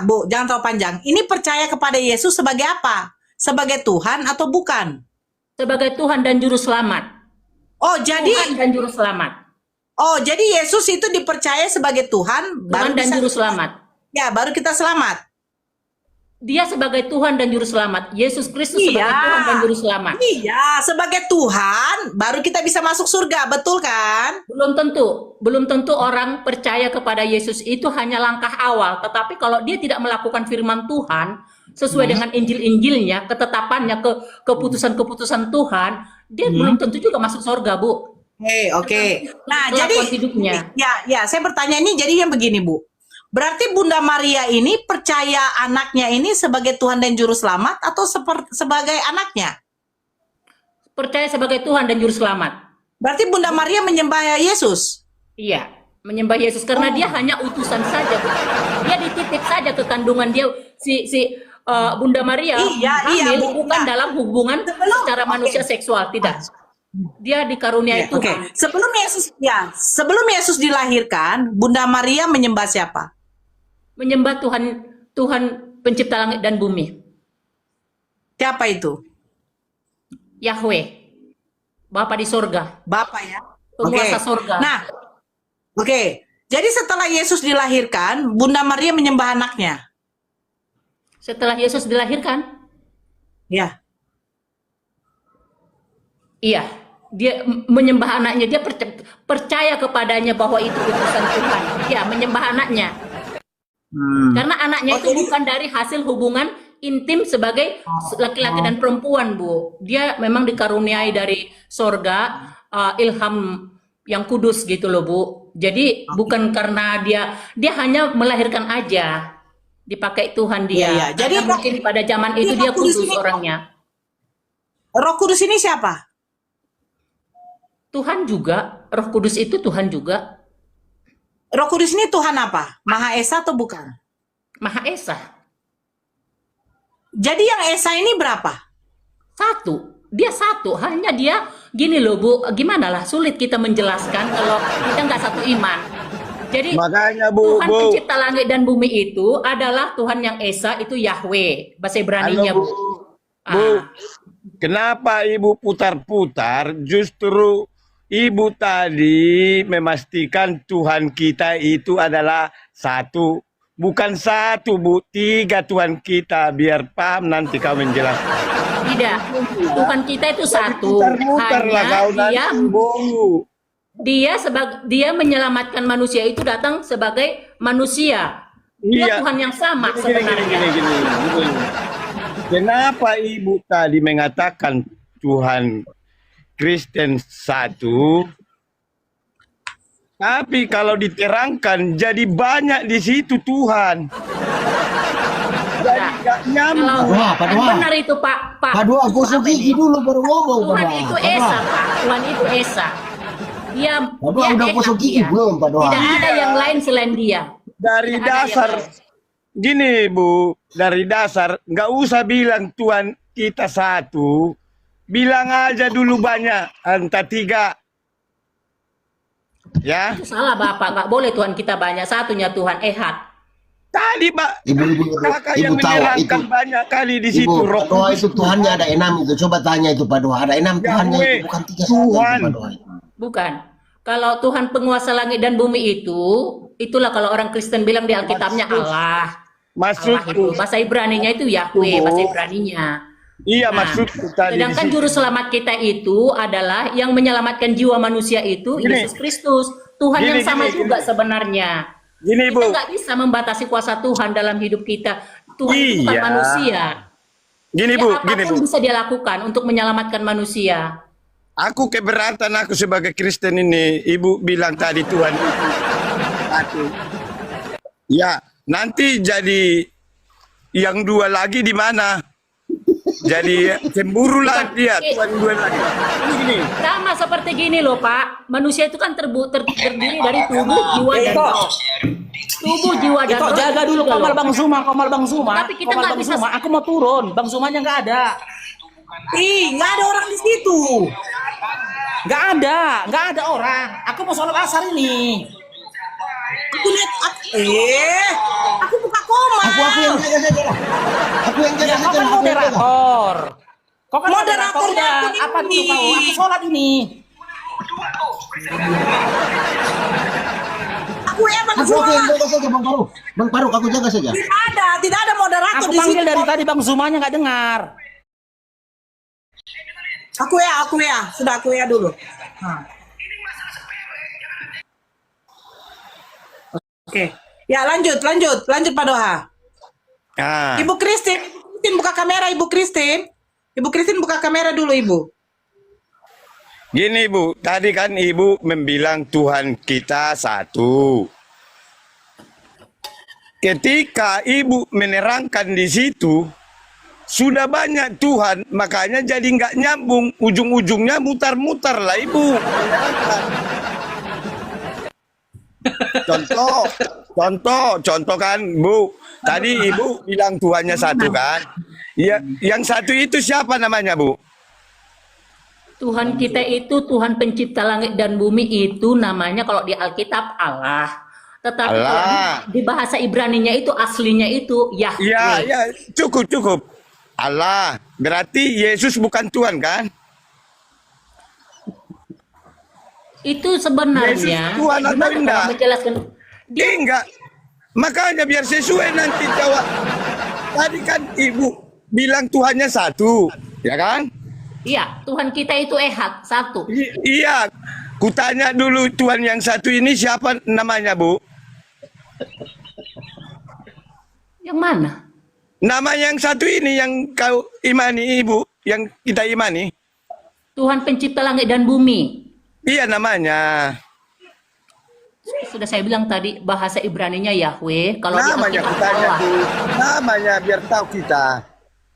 Bu, jangan terlalu panjang. Ini percaya kepada Yesus sebagai apa? Sebagai Tuhan atau bukan? Sebagai Tuhan dan Juru Selamat. Oh, jadi Tuhan dan Juru Selamat. Yesus itu dipercaya sebagai Tuhan, Tuhan dan Juru Selamat. Ya, baru kita selamat. Dia sebagai Tuhan dan Juru Selamat. Yesus Kristus sebagai Tuhan dan Juru Selamat. Iya, sebagai Tuhan baru kita bisa masuk surga, betul kan? Belum tentu orang percaya kepada Yesus itu hanya langkah awal. Tetapi kalau dia tidak melakukan firman Tuhan sesuai dengan Injil-Injilnya, ketetapannya, keputusan-keputusan Tuhan, dia belum tentu juga masuk surga, Bu. Oke. Nah, Kelakuan jadi hidupnya. ya, saya bertanya ini jadi yang begini, Bu. Berarti Bunda Maria ini percaya anaknya ini sebagai Tuhan dan Juru Selamat atau sebagai anaknya? Percaya sebagai Tuhan dan Juru Selamat. Berarti Bunda Maria menyembah Yesus? Iya, menyembah Yesus karena dia hanya utusan saja, Bu. Dia dititip saja ke kandungan dia, Bunda Maria Iya, hamil Bu. bukan Nah, dalam hubungan secara manusia seksual, tidak. Dia dikaruniai Oke. Tuhan. Sebelum Yesus dilahirkan, Bunda Maria menyembah siapa? Menyembah Tuhan pencipta langit dan bumi. Siapa itu? Yahweh. Bapa di sorga. Bapak ya. Penguasa Oke. sorga. Nah, oke. Jadi setelah Yesus dilahirkan, Bunda Maria menyembah anaknya. Setelah Yesus dilahirkan, Ya. iya, dia menyembah anaknya. Dia percaya kepadanya bahwa itu utusan Tuhan. Ya, menyembah anaknya. Karena anaknya itu bukan dari hasil hubungan intim sebagai laki-laki dan perempuan, Bu. Dia memang dikaruniai dari sorga, ilham yang kudus gitu loh, Bu. Jadi bukan karena dia hanya melahirkan aja. Dipakai Tuhan dia. Iya. Jadi karena mungkin pada zaman itu dia kudus orangnya. Roh Kudus ini siapa? Tuhan juga, Roh Kudus itu Tuhan juga. Roh Kudus ini Tuhan apa? Maha Esa atau bukan? Maha Esa. Jadi yang Esa ini berapa? Satu. Dia satu. Hanya dia gini loh, Bu. Gimana lah, sulit kita menjelaskan kalau kita nggak satu iman. Jadi Makanya Bu, Tuhan Bu. pencipta langit dan bumi itu adalah Tuhan yang Esa, itu Yahweh. Bahasa Ibraninya, Halo, Bu. Bu. Kenapa Ibu putar-putar? Justru Ibu tadi memastikan Tuhan kita itu adalah satu. Bukan satu, Bu. 3 Tuhan kita. Biar paham nanti kau menjelaskan. Tidak. Tuhan kita itu satu. Putar-putar lah kau Hanya nanti, Bu. dia menyelamatkan manusia itu datang sebagai manusia. Dia Iya. Tuhan yang sama sebenarnya. Gini. Kenapa Ibu tadi mengatakan Tuhan Kristen satu, tapi kalau diterangkan jadi banyak di situ Tuhan. Jadi nggak nyambung. Kan benar itu Pak. Aduh, aku Apa gigi ini? dulu baru ngomong. Tuhan Padua. itu Esa, Pak. Tuhan itu Esa. Dia Padua udah Esa gosok gigi dia. belum, Padua? Tidak ada yang lain selain dia. Dari Tidak ada yang dasar, lain. gini Bu, dari dasar nggak usah bilang Tuhan kita satu, bilang aja dulu banyak, entah 3. Ya, Itu salah Bapak, nggak boleh Tuhan kita banyak, satunya Tuhan Ehad. tadi Pak, Ibu kakak yang tahu menerangkan itu. banyak kali di situ. Ibu, Roh Padua Kudus itu Tuhannya ada 6 itu. Coba tanya itu Padua. Ada 6 Tuhannya Yahweh, itu, bukan 3 Tuhan. Padua. Bukan. Kalau Tuhan penguasa langit dan bumi itu, itulah kalau orang Kristen bilang di Alkitabnya Allah. Allah itu. Maksudku, Bahasa Ibraninya itu Yahweh, bahasa Ibraninya. iya Nah, maksudku tadi di sedangkan situ. juru selamat kita itu adalah yang menyelamatkan jiwa manusia itu Gini. Yesus Kristus. Tuhan Gini, yang sama gini, juga gini. sebenarnya. Gini Kita Bu, nggak bisa membatasi kuasa Tuhan dalam hidup kita. Tuhan itu bukan Iya. manusia. gini Ya, Bu, apapun gini Bu. bisa dia lakukan untuk menyelamatkan manusia. Aku keberatan aku sebagai Kristen ini. Ibu bilang tadi Tuhan itu satu. Ya, nanti jadi yang 2 lagi di mana? Jadi cemburu lah dia, Tuhan 2 lagi. Gini, Sama seperti gini loh Pak, manusia itu kan terdiri dari tubuh, jiwa, dan roh. Tubuh, jiwa, dan Itu roh. jaga dulu gitu Komal loh. Bang Zuma. Tapi kita Komal nggak Bang bisa- Zuma. Aku mau turun. Bang Zumanya nggak ada. Nggak ada orang di situ. Nggak ada orang. Aku mau sholat asar ini. Aku lihat, aku buka Komal. Aku yang jaga saja. Aku yang jaga Ya, kau saja. kan Aku yang jaga. moderator. Kau kan Moderatornya moderator. aku Apa ini. tuh kau? Aku sholat ini. Aku emang Aku yang sholat. jaga saja Bang Faruk. Bang Faruk, aku jaga saja. Tidak ada moderator Aku di panggil sini. dari tadi Bang Zumanya nggak dengar. Aku ya. Sudah aku ya dulu. Nah. Oke. Ya, lanjut Pak Doha. ah, Ibu Christine buka kamera, Ibu Christine buka kamera dulu, Ibu. gini Bu, tadi kan Ibu membilang Tuhan kita satu. Ketika Ibu menerangkan di situ, sudah banyak Tuhan, makanya jadi nggak nyambung. Ujung-ujungnya mutar-mutar lah Ibu. Contoh kan Bu, Tadi Ibu bilang Tuhannya satu kan? Ya, yang satu itu siapa namanya, Bu? Tuhan kita itu Tuhan pencipta langit dan bumi itu namanya kalau di Alkitab Allah. Tetapi kalau Allah. di bahasa Ibraninya itu aslinya itu Ya, Yahweh. ya, cukup. Allah. Berarti Yesus bukan Tuhan kan? Itu sebenarnya Yesus Tuhan atau gimana enggak? kalau menjelaskan dia Enggak. Makanya biar sesuai nanti jawab. Tadi kan Ibu bilang Tuhannya satu, ya kan? iya, Tuhan kita itu Ehad, satu. Iya. Kutanya dulu Tuhan yang satu ini siapa namanya, Bu? Yang mana? Nama yang satu ini yang kau imani, Ibu, yang kita imani. Tuhan pencipta langit dan bumi. Iya namanya. Sudah saya bilang tadi bahasa Ibraninya Yahweh, kalau di Namanya Alkitab kutanya Allah. tuh. Namanya biar tahu kita.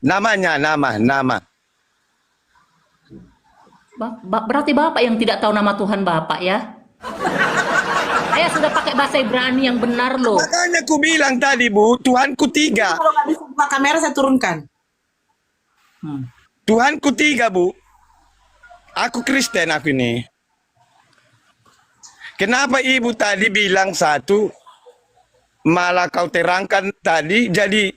Namanya, nama. Berarti Bapak yang tidak tahu nama Tuhan Bapak ya? Saya sudah pakai bahasa Ibrani yang benar loh. Makanya ku bilang tadi, Bu, Tuhanku tiga. Kalau nggak bisa buka kamera saya turunkan. Tuhanku tiga, Bu. Aku Kristen aku ini. Kenapa Ibu tadi bilang satu, malah kau terangkan tadi jadi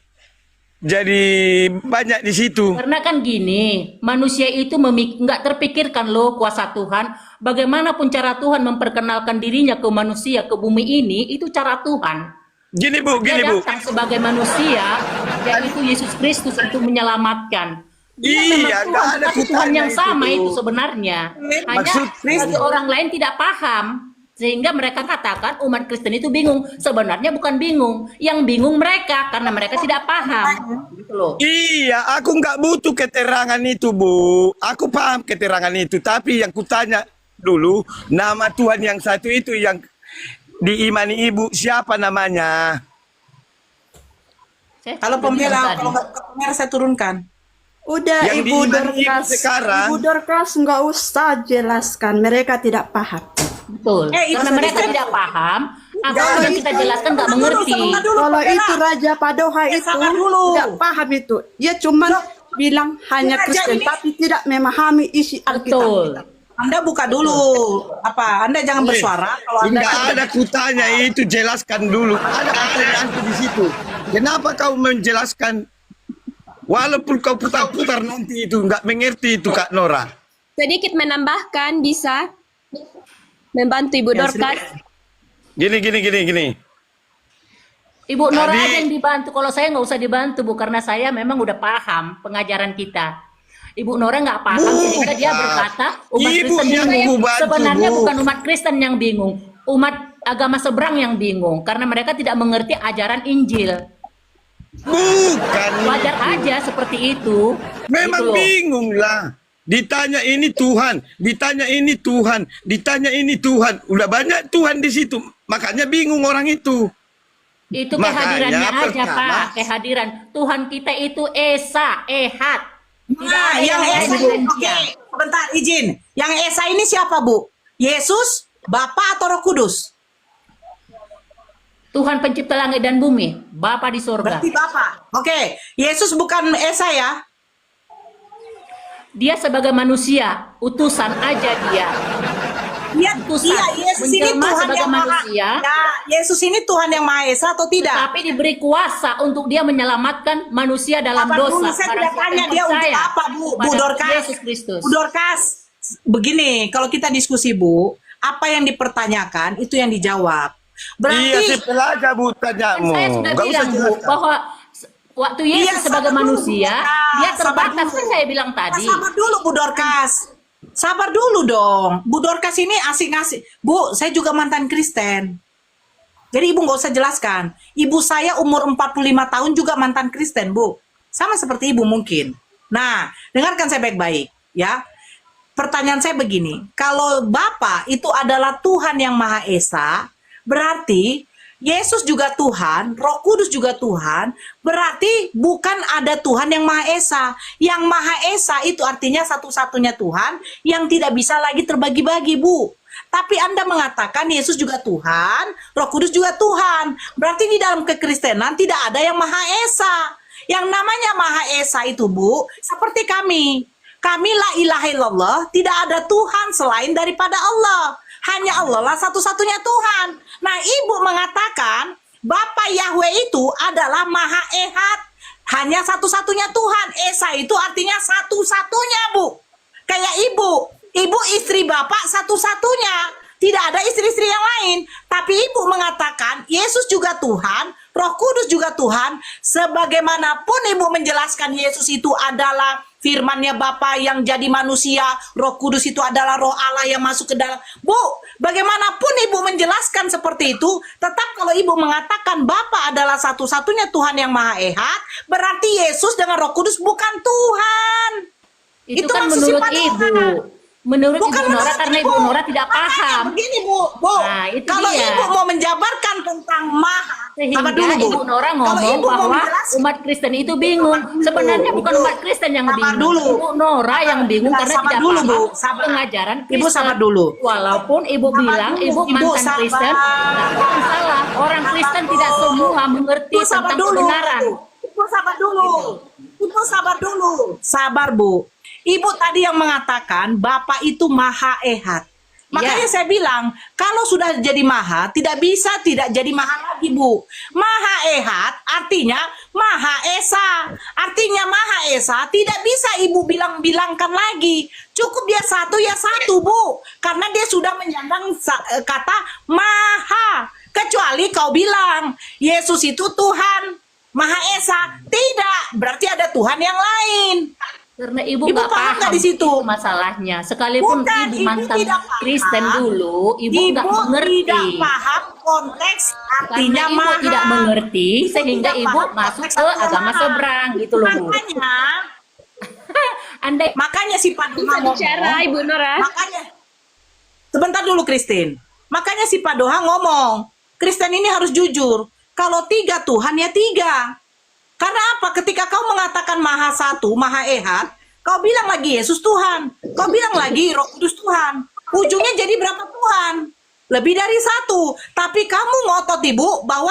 banyak di situ. Karena kan gini, manusia itu nggak terpikirkan loh kuasa Tuhan. Bagaimanapun cara Tuhan memperkenalkan dirinya ke manusia, ke bumi ini, itu cara Tuhan. Gini Bu, Dia gini Bu. datang sebagai manusia, yaitu Yesus Kristus untuk menyelamatkan. Dia Iya, memang nggak Tuhan, ada tapi Tuhan kutanya yang itu, sama Bu. itu sebenarnya. Hanya Maksud bagi orang lain tidak paham. Sehingga mereka katakan umat Kristen itu bingung. Sebenarnya bukan bingung. Yang bingung mereka karena mereka tidak paham. Gitu loh. Iya, aku nggak butuh keterangan itu, Bu. Aku paham keterangan itu, tapi yang kutanya dulu, nama Tuhan yang satu itu yang diimani Ibu, siapa namanya? Saya Kalau sudah bilang pembela, tadi. kalau nggak buka kamera saya turunkan. Udah Yang Ibu diimani Ibu Dorcas, sekarang. Ibu Dorcas nggak usah jelaskan, mereka tidak paham. Betul. Ibu Karena mereka Kristen. tidak paham, apa yang kita jelaskan nggak mengerti. Kalau itu Raja Padoha itu sabar dulu. tidak paham itu, dia cuma bilang hanya Raja Kristen, ini- tapi tidak memahami isi Alkitab. Betul. Anda buka dulu. Apa? Anda jangan bersuara kalau Anda Enggak ada kutanya itu, jelaskan dulu. Ada pertanyaanku di situ. Kenapa kau menjelaskan? Walaupun kau putar-putar nanti itu nggak mengerti itu, Kak Nora. Sedikit menambahkan bisa membantu Ibu Dorcas. Gini. Ibu Nora Tadi- aja yang dibantu. Kalau saya nggak usah dibantu, Bu, karena saya memang udah paham pengajaran kita. Ibu Nora nggak paham, sehingga dia berkata umat Ibu Kristen yang bingung. ku bantu, Sebenarnya Bu. bukan umat Kristen yang bingung, umat agama seberang yang bingung, karena mereka tidak mengerti ajaran Injil. Bukan. Wajar aja seperti itu. Memang Gitu loh. bingung lah. Ditanya ini Tuhan, ditanya ini Tuhan, ditanya ini Tuhan. Udah banyak Tuhan di situ. Makanya bingung orang itu. Itu Makanya kehadirannya aja, pertama- Pak. Kehadiran Tuhan kita itu Esa, Ehad. Tidak Nah, ada yang lain Esa selain ini, Dia. oke, sebentar izin. Yang Esa ini siapa, Bu? Yesus, Bapa atau Roh Kudus? Tuhan pencipta langit dan bumi, Bapa di surga. Berarti Bapa. Oke, Yesus bukan Esa ya? Dia sebagai manusia, utusan aja dia. Iya, Utusan, iya, Yesus ini menjelma Tuhan sebagai yang Maha. manusia. Ya, Yesus ini Tuhan yang Maha Esa atau tidak? Tapi diberi kuasa untuk dia menyelamatkan manusia dalam Sabar dosa. dulu, saya Barang tidak siapa tanya yang dia untuk percaya apa, Bu kepada Dorcas. Yesus Kristus. Bu Dorcas, begini, kalau kita diskusi, Bu, apa yang dipertanyakan itu yang dijawab. Iya, Berarti sepel aja Bu tanyamu. Saya sudah Nggak usah bilang, Bu, jelaskan. bahwa waktu Yesus Iya, sebagai sabar dulu, manusia, Bu Dorcas. dia Sabar terbatas. dulu. Kan saya bilang tadi. Sabar dulu, Bu Dorcas. Sabar dulu dong. Bu Dorcas ini asik-asik. Bu, saya juga mantan Kristen. Jadi Ibu nggak usah jelaskan. Ibu saya umur 45 tahun juga mantan Kristen, Bu. Sama seperti Ibu mungkin. Nah, dengarkan saya baik-baik, ya. Pertanyaan saya begini, kalau Bapa itu adalah Tuhan yang Maha Esa, berarti Yesus juga Tuhan, Roh Kudus juga Tuhan, berarti bukan ada Tuhan yang Maha Esa. Yang Maha Esa itu artinya satu-satunya Tuhan yang tidak bisa lagi terbagi-bagi, Bu. Tapi Anda mengatakan Yesus juga Tuhan, Roh Kudus juga Tuhan. Berarti di dalam kekristenan tidak ada yang Maha Esa. Yang namanya Maha Esa itu, Bu, seperti kami. Kami la ilaha illallah, tidak ada Tuhan selain daripada Allah. Hanya Allah lah satu-satunya Tuhan. Nah, Ibu mengatakan Bapa Yahweh itu adalah Maha Ehad. Hanya satu-satunya Tuhan. Esa itu artinya satu-satunya, Bu. Kayak ibu istri bapak satu-satunya. Tidak ada istri-istri yang lain. Tapi ibu mengatakan Yesus juga Tuhan, Roh Kudus juga Tuhan. Sebagaimanapun ibu menjelaskan Yesus itu adalah firman-Nya Bapa yang jadi manusia, Roh Kudus itu adalah Roh Allah yang masuk ke dalam. Bu, bagaimanapun ibu menjelaskan seperti itu, tetap kalau ibu mengatakan Bapa adalah satu-satunya Tuhan yang Maha Ehad, berarti Yesus dengan Roh Kudus bukan Tuhan. Itu kan menurut Ibu. Menurut Bukan Ibu Nora, menurut karena Ibu. Ibu Nora tidak Makanya paham. begini, Bu. Nah, itu Kalau dia. ibu mau menjabarkan tentang Maha, Sehingga apa dulu, Bu? Ibu Nora Kalau ngomong ibu mau bahwa menjelaskan, umat Kristen itu bingung. Sebenarnya bukan umat Kristen yang sabar bingung. dulu. Ibu Nora yang bingung Sabar karena tidak dulu, paham Bu. Sabar. pengajaran Kristen. Ibu sabar dulu. Walaupun Ibu Sabar bilang dulu, Ibu Ibu mantan sabar. Kristen, tapi salah. Orang Kristen tidak semua mengerti Ibu sabar tentang dulu. kebenaran. Ibu sabar dulu. Ibu sabar dulu. Sabar, Bu. Ibu tadi yang mengatakan Bapak itu Maha Ehad. Makanya saya bilang, kalau sudah jadi Maha, tidak bisa tidak jadi Maha lagi, Bu. Maha Ehad artinya Maha Esa. Artinya Maha Esa tidak bisa Ibu bilang-bilangkan lagi. Cukup dia satu ya satu, Bu. Karena dia sudah menyandang kata Maha. Kecuali kau bilang, Yesus itu Tuhan, Maha Esa. Tidak, berarti ada Tuhan yang lain. Karena Ibu Ibu nggak paham paham nggak di situ? itu masalahnya. Sekalipun Bukan, Ibu Ibu mantan tidak paham. Kristen dulu, Ibu nggak Ibu mengerti. tidak paham konteks artinya Karena Ibu Maha. tidak mengerti, Ibu sehingga tidak Ibu paham masuk konteks ke artinya agama Maha. seberang gitu loh, Bu. Makanya si Padoha Bisa bicara, ngomong. Ibu Nora. Makanya sebentar dulu, Christine. Makanya si Padoha ngomong, Kristen ini harus jujur. Kalau tiga Tuhan ya tiga. Karena apa? Ketika kau mengatakan Maha Satu, Maha Ehad, kau bilang lagi Yesus Tuhan, kau bilang lagi Roh Kudus Tuhan. Ujungnya jadi berapa Tuhan? Lebih dari satu. Tapi kamu ngotot, Ibu, bahwa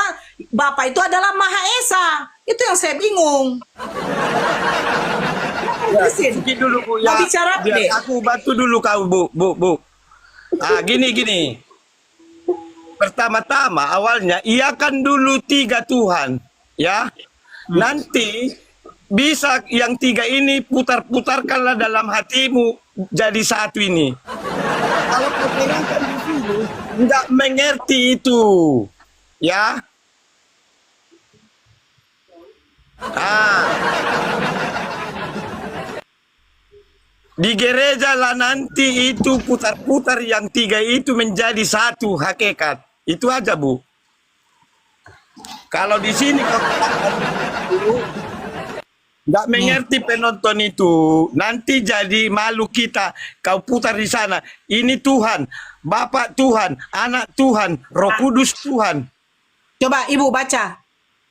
Bapa itu adalah Maha Esa. Itu yang saya bingung. Sedikit dulu, Bu. Mau bicara, biar Dek? aku bantu dulu kau, Bu. Gini. Pertama-tama awalnya iakan dulu tiga Tuhan, ya. Nanti bisa yang tiga ini putar-putarkanlah dalam hatimu jadi satu ini. Kalau kau terangkan di sini nggak mengerti itu, ya. Di gereja lah nanti itu putar-putar yang tiga itu menjadi satu hakikat. Itu aja, Bu. Kalau di sini kau nggak mengerti penonton itu, nanti jadi malu kita. Kau putar di sana. Ini Tuhan, Bapak Tuhan, Anak Tuhan, Roh Kudus Tuhan. Coba Ibu baca.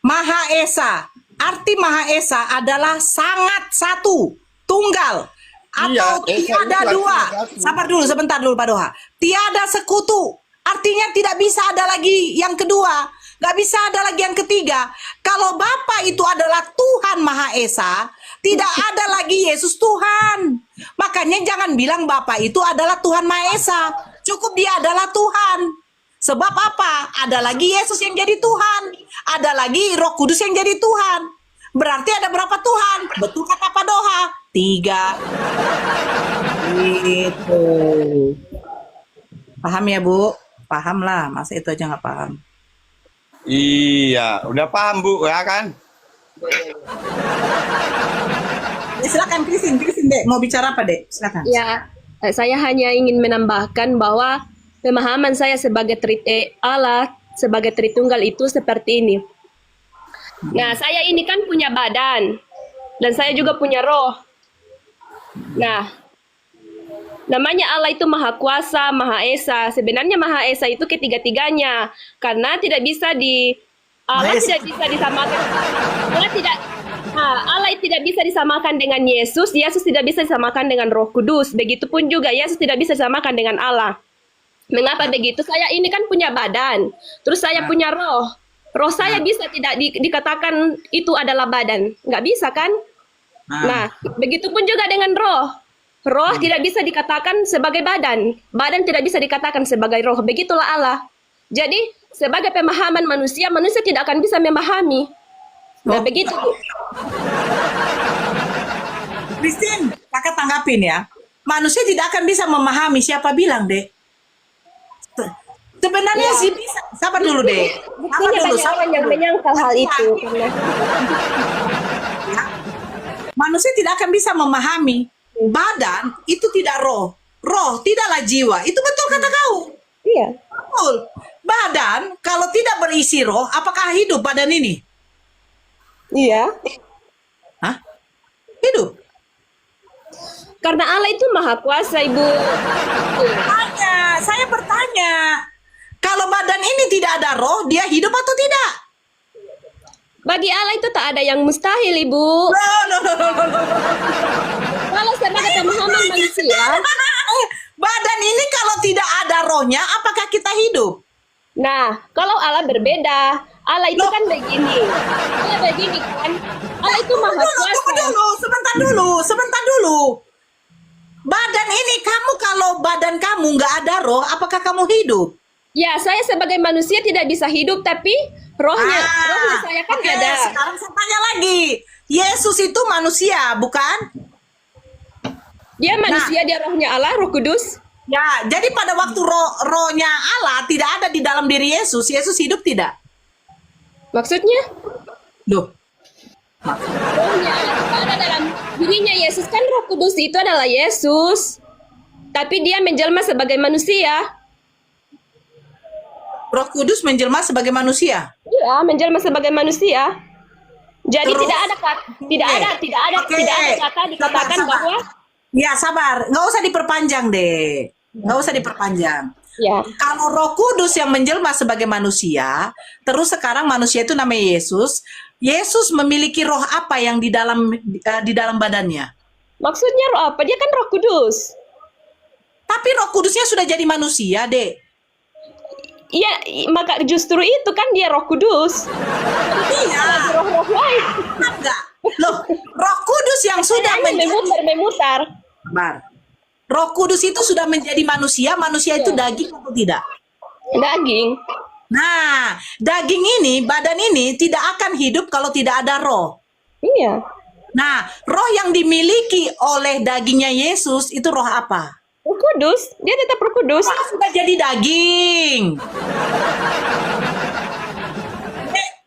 Maha Esa. Arti Maha Esa adalah sangat satu, tunggal. Atau Iya, Esa tiada itu dua. artinya satu. Sabar dulu, sebentar dulu Pak Doha. Tiada sekutu. Artinya tidak bisa ada lagi yang kedua. Gak bisa ada lagi yang ketiga. Kalau Bapa itu adalah Tuhan Maha Esa, tidak ada lagi Yesus Tuhan. Makanya jangan bilang Bapa itu adalah Tuhan Maha Esa. Cukup dia adalah Tuhan. Sebab apa? Ada lagi Yesus yang jadi Tuhan. Ada lagi Roh Kudus yang jadi Tuhan. Berarti ada berapa Tuhan? Betul kata Pak Doha. 3. Gitu. Paham ya, Bu? Paham lah. Masa itu aja nggak paham. Iya, udah paham, Bu, ya kan? Silakan Christine, Dek. Mau bicara apa, Dek? Silakan. Ya, saya hanya ingin menambahkan bahwa pemahaman saya sebagai Allah, sebagai Tritunggal itu seperti ini. Nah, saya ini kan punya badan, dan saya juga punya roh. Nah, namanya Allah itu Maha Kuasa, Maha Esa. Sebenarnya Maha Esa itu ketiga-tiganya, karena tidak bisa Allah tidak bisa disamakan. Allah tidak bisa disamakan dengan Yesus. Yesus tidak bisa disamakan dengan Roh Kudus. Begitupun juga Yesus tidak bisa disamakan dengan Allah. Mengapa begitu? Saya ini kan punya badan, terus saya punya roh. Roh saya bisa tidak dikatakan itu adalah badan, nggak bisa kan? Nah, begitupun juga dengan roh. Roh tidak bisa dikatakan sebagai badan, badan tidak bisa dikatakan sebagai roh. Begitulah Allah. Jadi sebagai pemahaman manusia, manusia tidak akan bisa memahami. Nah, begitu. Christine, kakak tanggapin ya. Manusia tidak akan bisa memahami, siapa bilang, Dek? Sebenarnya Ya. sih bisa. Sabar dulu, Dek. Sabar Buktinya dulu, banyak sabar orang yang dulu. menyangkal hal itu. Karena Manusia tidak akan bisa memahami. Badan itu tidak roh. Roh tidaklah jiwa. Itu betul kata kau. iya, Betul. Badan kalau tidak berisi roh, apakah hidup badan ini? iya. Hah? Hidup. Karena Allah itu maha kuasa, Ibu. Saya bertanya. Kalau badan ini tidak ada roh, dia hidup atau tidak? Bagi Allah itu tak ada yang mustahil, Ibu. No. Kalau sebagai pemahaman manusia, Badan ini kalau tidak ada rohnya, apakah kita hidup? nah, kalau Allah berbeda. Allah itu kan begini. Allah begini kan. Allah itu maha kuasa. Sebentar dulu. Badan ini kamu kalau badan kamu nggak ada roh, apakah kamu hidup? Ya, saya sebagai manusia tidak bisa hidup, tapi rohnya saya kan Oke, ada. sekarang saya tanya lagi. Yesus itu manusia, bukan? Dia manusia, dia rohnya Allah, Roh Kudus. Ya, jadi pada waktu rohnya Allah tidak ada di dalam diri Yesus, Yesus hidup tidak? Maksudnya? Loh, Rohnya Allah tidak ada dalam dirinya Yesus, kan Roh Kudus itu adalah Yesus. Tapi dia menjelma sebagai manusia. Roh Kudus menjelma sebagai manusia. Iya, menjelma sebagai manusia. Jadi Terus? tidak ada kata dikatakan Sabar. bahwa Ya, sabar. Nggak usah diperpanjang, deh. Nggak usah diperpanjang. ya. Kalau Roh Kudus yang menjelma sebagai manusia, terus sekarang manusia itu namanya Yesus. Yesus memiliki roh apa yang di dalam badannya? Maksudnya roh apa? Dia kan Roh Kudus. Tapi Roh Kudusnya sudah jadi manusia, Dek. Iya, maka justru itu kan dia Roh Kudus. Iya. Roh-roh lain. Enggak. Loh, Roh Kudus yang sudah Hanya memutar. Sabar. Roh Kudus itu sudah menjadi manusia, manusia itu daging atau tidak? Daging. Nah, daging ini, badan ini tidak akan hidup kalau tidak ada roh. Iya. Nah, roh yang dimiliki oleh dagingnya Yesus itu roh apa? Roh Kudus, dia tetap Roh Kudus. Roh sudah jadi daging.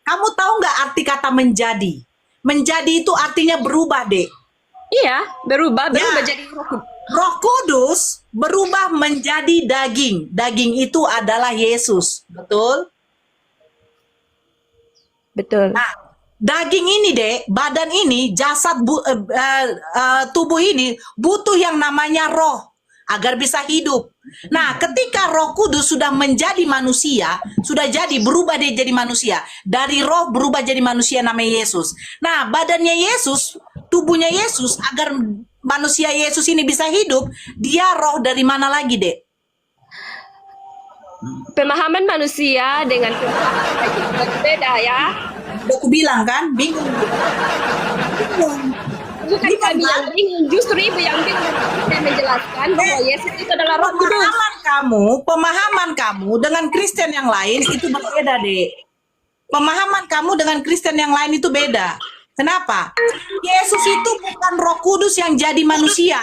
Kamu tahu nggak arti kata menjadi? Menjadi itu artinya berubah, Dek. Iya, berubah Ya. jadi Roh Kudus. Roh Kudus berubah menjadi daging. Daging itu adalah Yesus. Betul? Betul. Nah, daging ini, Dek, badan ini, jasad tubuh ini butuh yang namanya roh agar bisa hidup. Nah, ketika Roh Kudus sudah menjadi manusia, sudah jadi berubah dia jadi manusia. Dari roh berubah jadi manusia namanya Yesus. Nah, badannya Yesus, tubuhnya Yesus, agar manusia Yesus ini bisa hidup, dia roh dari mana lagi, Dek? Pemahaman manusia dengan pemahaman itu berbeda ya. Udah aku bilang kan, bingung. Bukan kami yang bingung, justru ibu yang bingung. Saya menjelaskan bahwa Yesus itu adalah Roh Kudus. Pemahaman kamu dengan Kristen yang lain itu berbeda, Dek. Pemahaman kamu dengan Kristen yang lain itu beda. Kenapa? Yesus itu bukan Roh Kudus yang jadi manusia,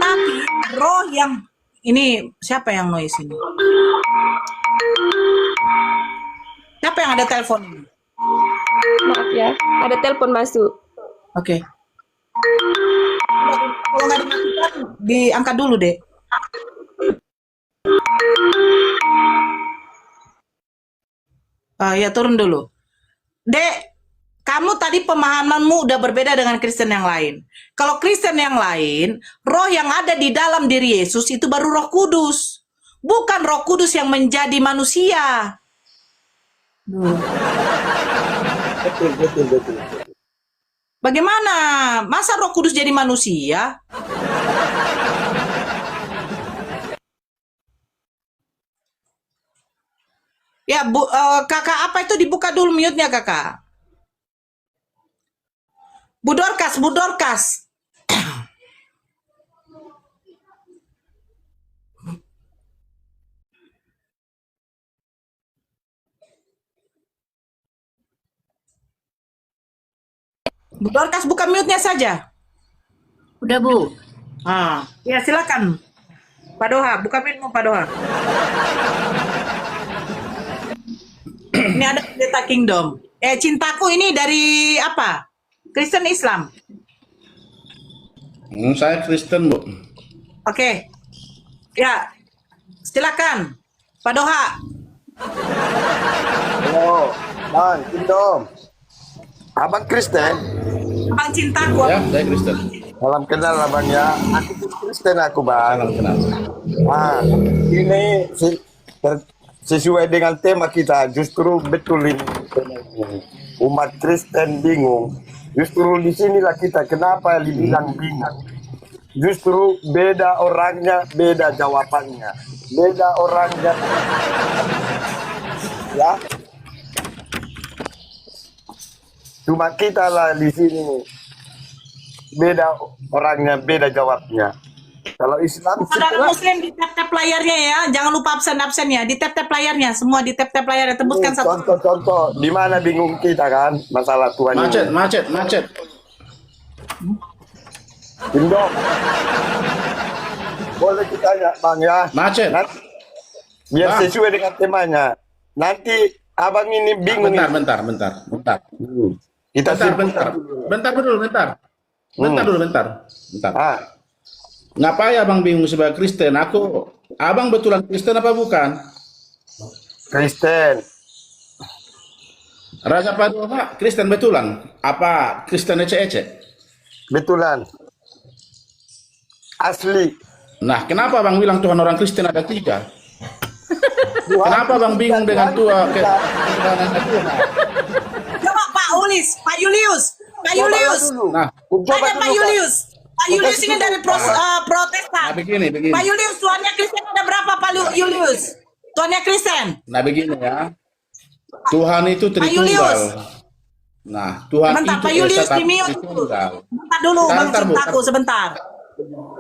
tapi roh yang ini siapa yang noise ini? Siapa yang ada telepon ini? Maaf ya, ada telepon masuk. Oke. Kalau nggak dimatikan, diangkat dulu, Dek. Ya turun dulu. Dek, kamu tadi pemahamanmu udah berbeda dengan Kristen yang lain. Kalau Kristen yang lain, roh yang ada di dalam diri Yesus itu baru Roh Kudus. Bukan Roh Kudus yang menjadi manusia. Betul. Bagaimana? Masa Roh Kudus jadi manusia? Ya, kakak apa itu dibuka dulu mute-nya kakak. Bu Dorcas, Bu Dorcas. Bu Dorcas buka mute-nya saja. Udah, Bu. Ya silakan. Pak Doha, buka mute-mu Pak Doha. Ini ada Pendeta Kingdom. Cintaku ini dari apa? Kristen Islam. Saya Kristen, Bu. Oke. Ya. Silakan. Pak Doha. Oh, Bang, Kingdom. Abang Kristen? Abang cintaku. Ya, saya Kristen. Salam kenal Abang ya. Aku Kristen aku Bang. Salam kenal. Ini sesuai dengan tema kita, justru betul ini. Umat Kristen bingung. Justru di sinilah kita kenapa dibilang bingung. Justru beda orangnya, beda jawabannya. Beda orangnya. Ya. Cuma kita lah di sini. Beda orangnya, beda jawabnya. Kalau Islam Saudara Muslim di tap-tap layarnya ya, jangan lupa absen-absen ya, di tap-tap layarnya, semua di tap-tap layarnya, tembuskan satu. contoh di mana bingung kita kan masalah Tuhan ini. Macet. Kingdom. Boleh kita tanya Bang ya? Macet. Biar Bang. sesuai dengan temanya. Nanti abang ini bingung. Bentar. Kita Bentar dulu. Ah, Ngapain abang bingung sebagai Kristen? Abang betulan Kristen apa bukan? Kristen. Raja Padoha Kristen betulan? Apa Kristen ece-ece? Betulan. Asli. Nah, kenapa abang bilang Tuhan orang Kristen ada 3? Kenapa abang bingung dengan Tuhan? Coba Pak Julius. Nah, Ada Pak Julius. Pak Julius ini dari Protestan. Nah, begini. Pak Julius, Tuhannya Kristen ada berapa Pak Julius? Tuhannya Kristen. Nah, begini ya. Tuhan itu Pak Julius. Tritunggal. Nah, Tuhan Sebentar, itu Pak Julius Esa di mute. Tritunggal. Sebentar dulu, Bang Bentar, Bu. cintaku, sebentar.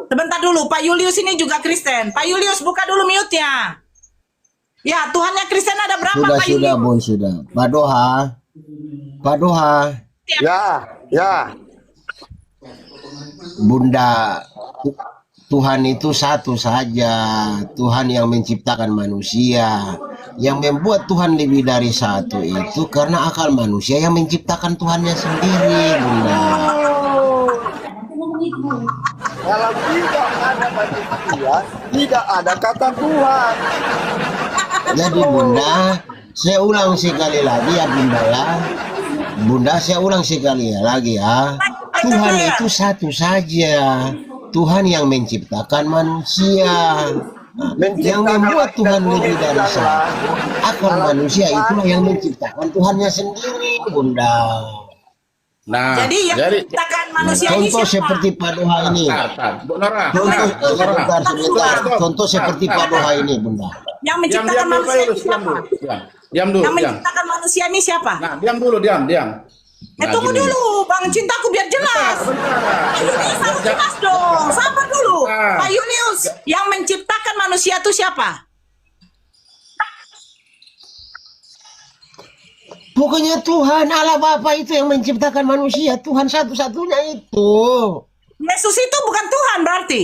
Sebentar dulu, Pak Julius ini juga Kristen. Pak Julius, buka dulu mute-nya. Ya, Tuhannya Kristen ada berapa Pak Sudah, Julius? Bun, sudah. Pak Doha. Ya. Bunda, Tuhan itu satu saja. Tuhan yang menciptakan manusia. Yang membuat Tuhan lebih dari satu itu karena akal manusia yang menciptakan Tuhannya sendiri, Bunda. Kalau tidak ada manusia, tidak ada kata Tuhan. Jadi Bunda, saya ulang sekali lagi ya Bunda ya. Bunda, saya ulang sekali lagi ya. Tuhan itu satu saja. Tuhan yang menciptakan manusia. Yang membuat Tuhan lebih dari satu. Akal manusia itulah yang menciptakan Tuhannya sendiri, Bunda. Nah, Jadi yang menciptakan manusia ini Contoh siapa? seperti Pak Doha ini. Bu Nora. Sebentar. Contoh seperti Pak Doha ini, Bunda. Yang menciptakan manusia ini siapa? Diam dulu. Yang menciptakan manusia ini siapa? Nah, diam dulu. Nah, Tunggu gini. dulu, Bang cintaku biar jelas. Pak Julius harus jelas dong. Sabar dulu. Pak Julius, yang menciptakan manusia itu siapa? Pokoknya Tuhan Allah Bapa itu yang menciptakan manusia. Tuhan satu-satunya itu. Yesus itu bukan Tuhan berarti.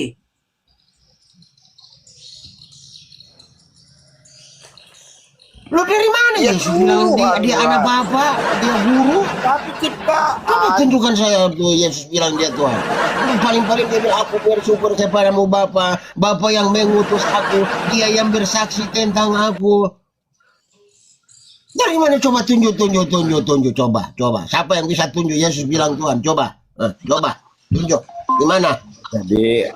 Lo dari mana Ya, Yesus bilang dia Tuhan, anak Pak. Bapa, dia guru? Tapi ciptaan. Coba tunjukkan saya tuh Yesus bilang dia Tuhan. Paling-paling dia bilang aku bersyukur kepadamu Bapa. Bapa yang mengutus aku, dia yang bersaksi tentang aku. Dari mana coba tunjuk. Coba. Siapa yang bisa tunjuk Yesus bilang Tuhan? Coba. Coba. Tunjuk. Di mana? Jadi,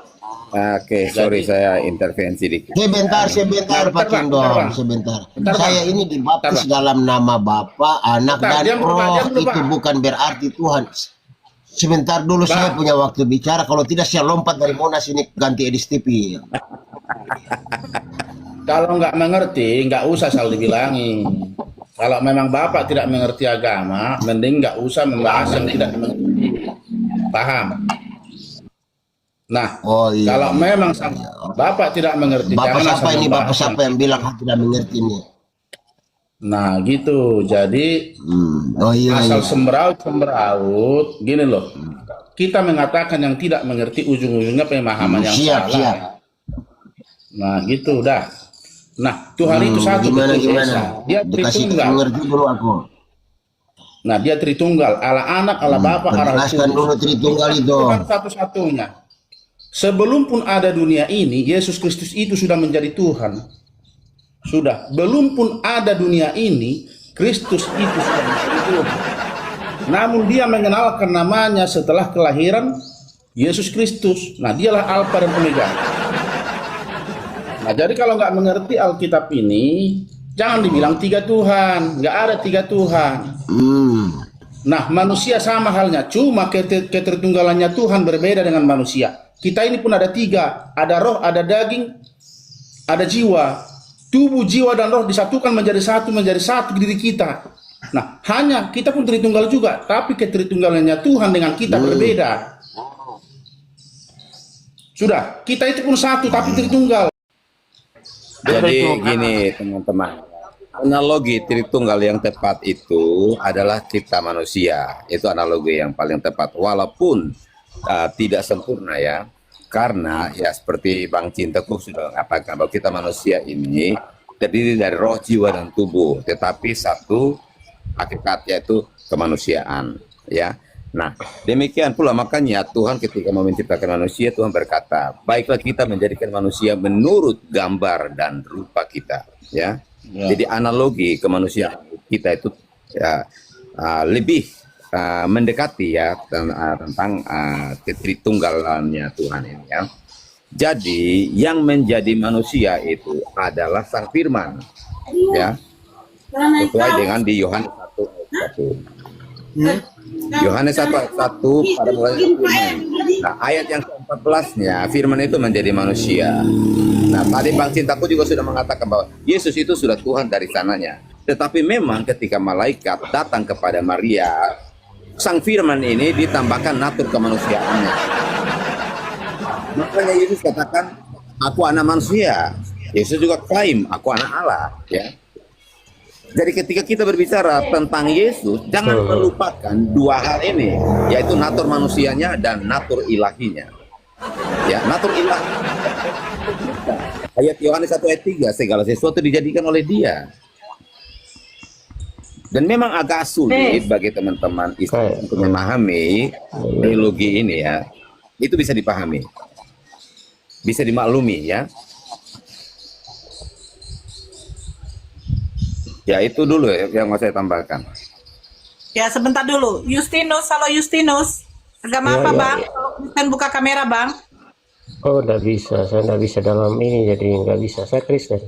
oke, sorry saya intervensi dikit. Sebentar Pak Kingdom, sebentar. Saya ini dibaptis dalam nama Bapa, Anak dan Roh. Itu bukan berarti Tuhan. Sebentar dulu saya punya waktu bicara. Kalau tidak saya lompat dari Monas ini ganti Edis TV. kalau nggak mengerti, nggak usah selalu dibilangi. Kalau memang Bapak tidak mengerti agama, mending nggak usah membahas yang tidak mengerti. Paham? Nah, kalau memang Bapak tidak mengerti, Bapak jangan siapa asal ini? membahas Bapak siapa yang bilang tidak mengerti ini? Nah, gitu. Jadi asal semeraut, gini loh. Kita mengatakan yang tidak mengerti ujung-ujungnya pemahaman yang Siap. salah. Nah, gitu dah. Nah, Tuhan itu satu. Gimana? Dia Dikasih Tritunggal. mengerti dulu aku. Nah, dia Tritunggal. Allah Anak, Allah Bapa, Allah Jelaskan Kudus. dulu Tritunggal itu. Tuhan satu-satunya. Sebelum pun ada dunia ini, Yesus Kristus itu sudah menjadi Tuhan. Sudah. Belum pun ada dunia ini, Kristus itu sudah menjadi Tuhan. Namun dia mengenalkan namanya setelah kelahiran Yesus Kristus. Nah, dialah Alfa dan Omega. Nah, jadi kalau nggak mengerti Alkitab ini, jangan dibilang 3 Tuhan. Nggak ada 3 Tuhan. Nah, manusia sama halnya. Cuma ketertunggalannya Tuhan berbeda dengan manusia. Kita ini pun ada 3. Ada roh, ada daging, ada jiwa. Tubuh, jiwa, dan roh disatukan menjadi satu diri kita. Nah, hanya kita pun Tritunggal juga, tapi ketertunggalannya Tuhan dengan kita berbeda. Sudah, kita itu pun satu tapi Tritunggal. Jadi gini teman-teman, analogi Tritunggal yang tepat itu adalah cipta manusia. Itu analogi yang paling tepat, walaupun tidak sempurna ya. Karena ya seperti Bang Cintaku sudah mengatakan bahwa kita manusia ini terdiri dari roh, jiwa, dan tubuh, tetapi satu hakikat yaitu kemanusiaan ya. Nah, demikian pula makanya Tuhan ketika mau menciptakan manusia, Tuhan berkata, baiklah kita menjadikan manusia menurut gambar dan rupa kita ya. Jadi analogi kemanusiaan kita itu ya, lebih mendekati ya tentang ketritunggalannya Tuhan ini ya. Jadi yang menjadi manusia itu adalah Sang Firman ya, sesuai dengan di Yohanes 1:1. Yohanes 1:1 pada mulanya Firman. Nah, ayat yang ke-14-nya Firman itu menjadi manusia. Nah, tadi Bang Cintaku juga sudah mengatakan bahwa Yesus itu sudah Tuhan dari sananya. Tetapi memang ketika malaikat datang kepada Maria, Sang Firman ini ditambahkan natur kemanusiaannya. Makanya Yesus katakan, aku anak manusia. Yesus juga klaim, aku anak Allah. Ya. Jadi ketika kita berbicara tentang Yesus, jangan melupakan 2 hal ini, yaitu natur manusianya dan natur ilahinya. Ya, natur ilahi. Ayat Yohanes 1:3, segala sesuatu dijadikan oleh Dia. Dan memang agak sulit bagi teman-teman Islam untuk memahami teologi ini ya. Itu bisa dipahami, bisa dimaklumi ya. Ya itu dulu ya yang mau saya tambahkan. Ya sebentar dulu. Justinus, halo Justinus. Agama apa Bang? Kristen buka kamera Bang. Oh enggak bisa, saya enggak bisa dalam ini, jadi enggak bisa. Saya Kristen.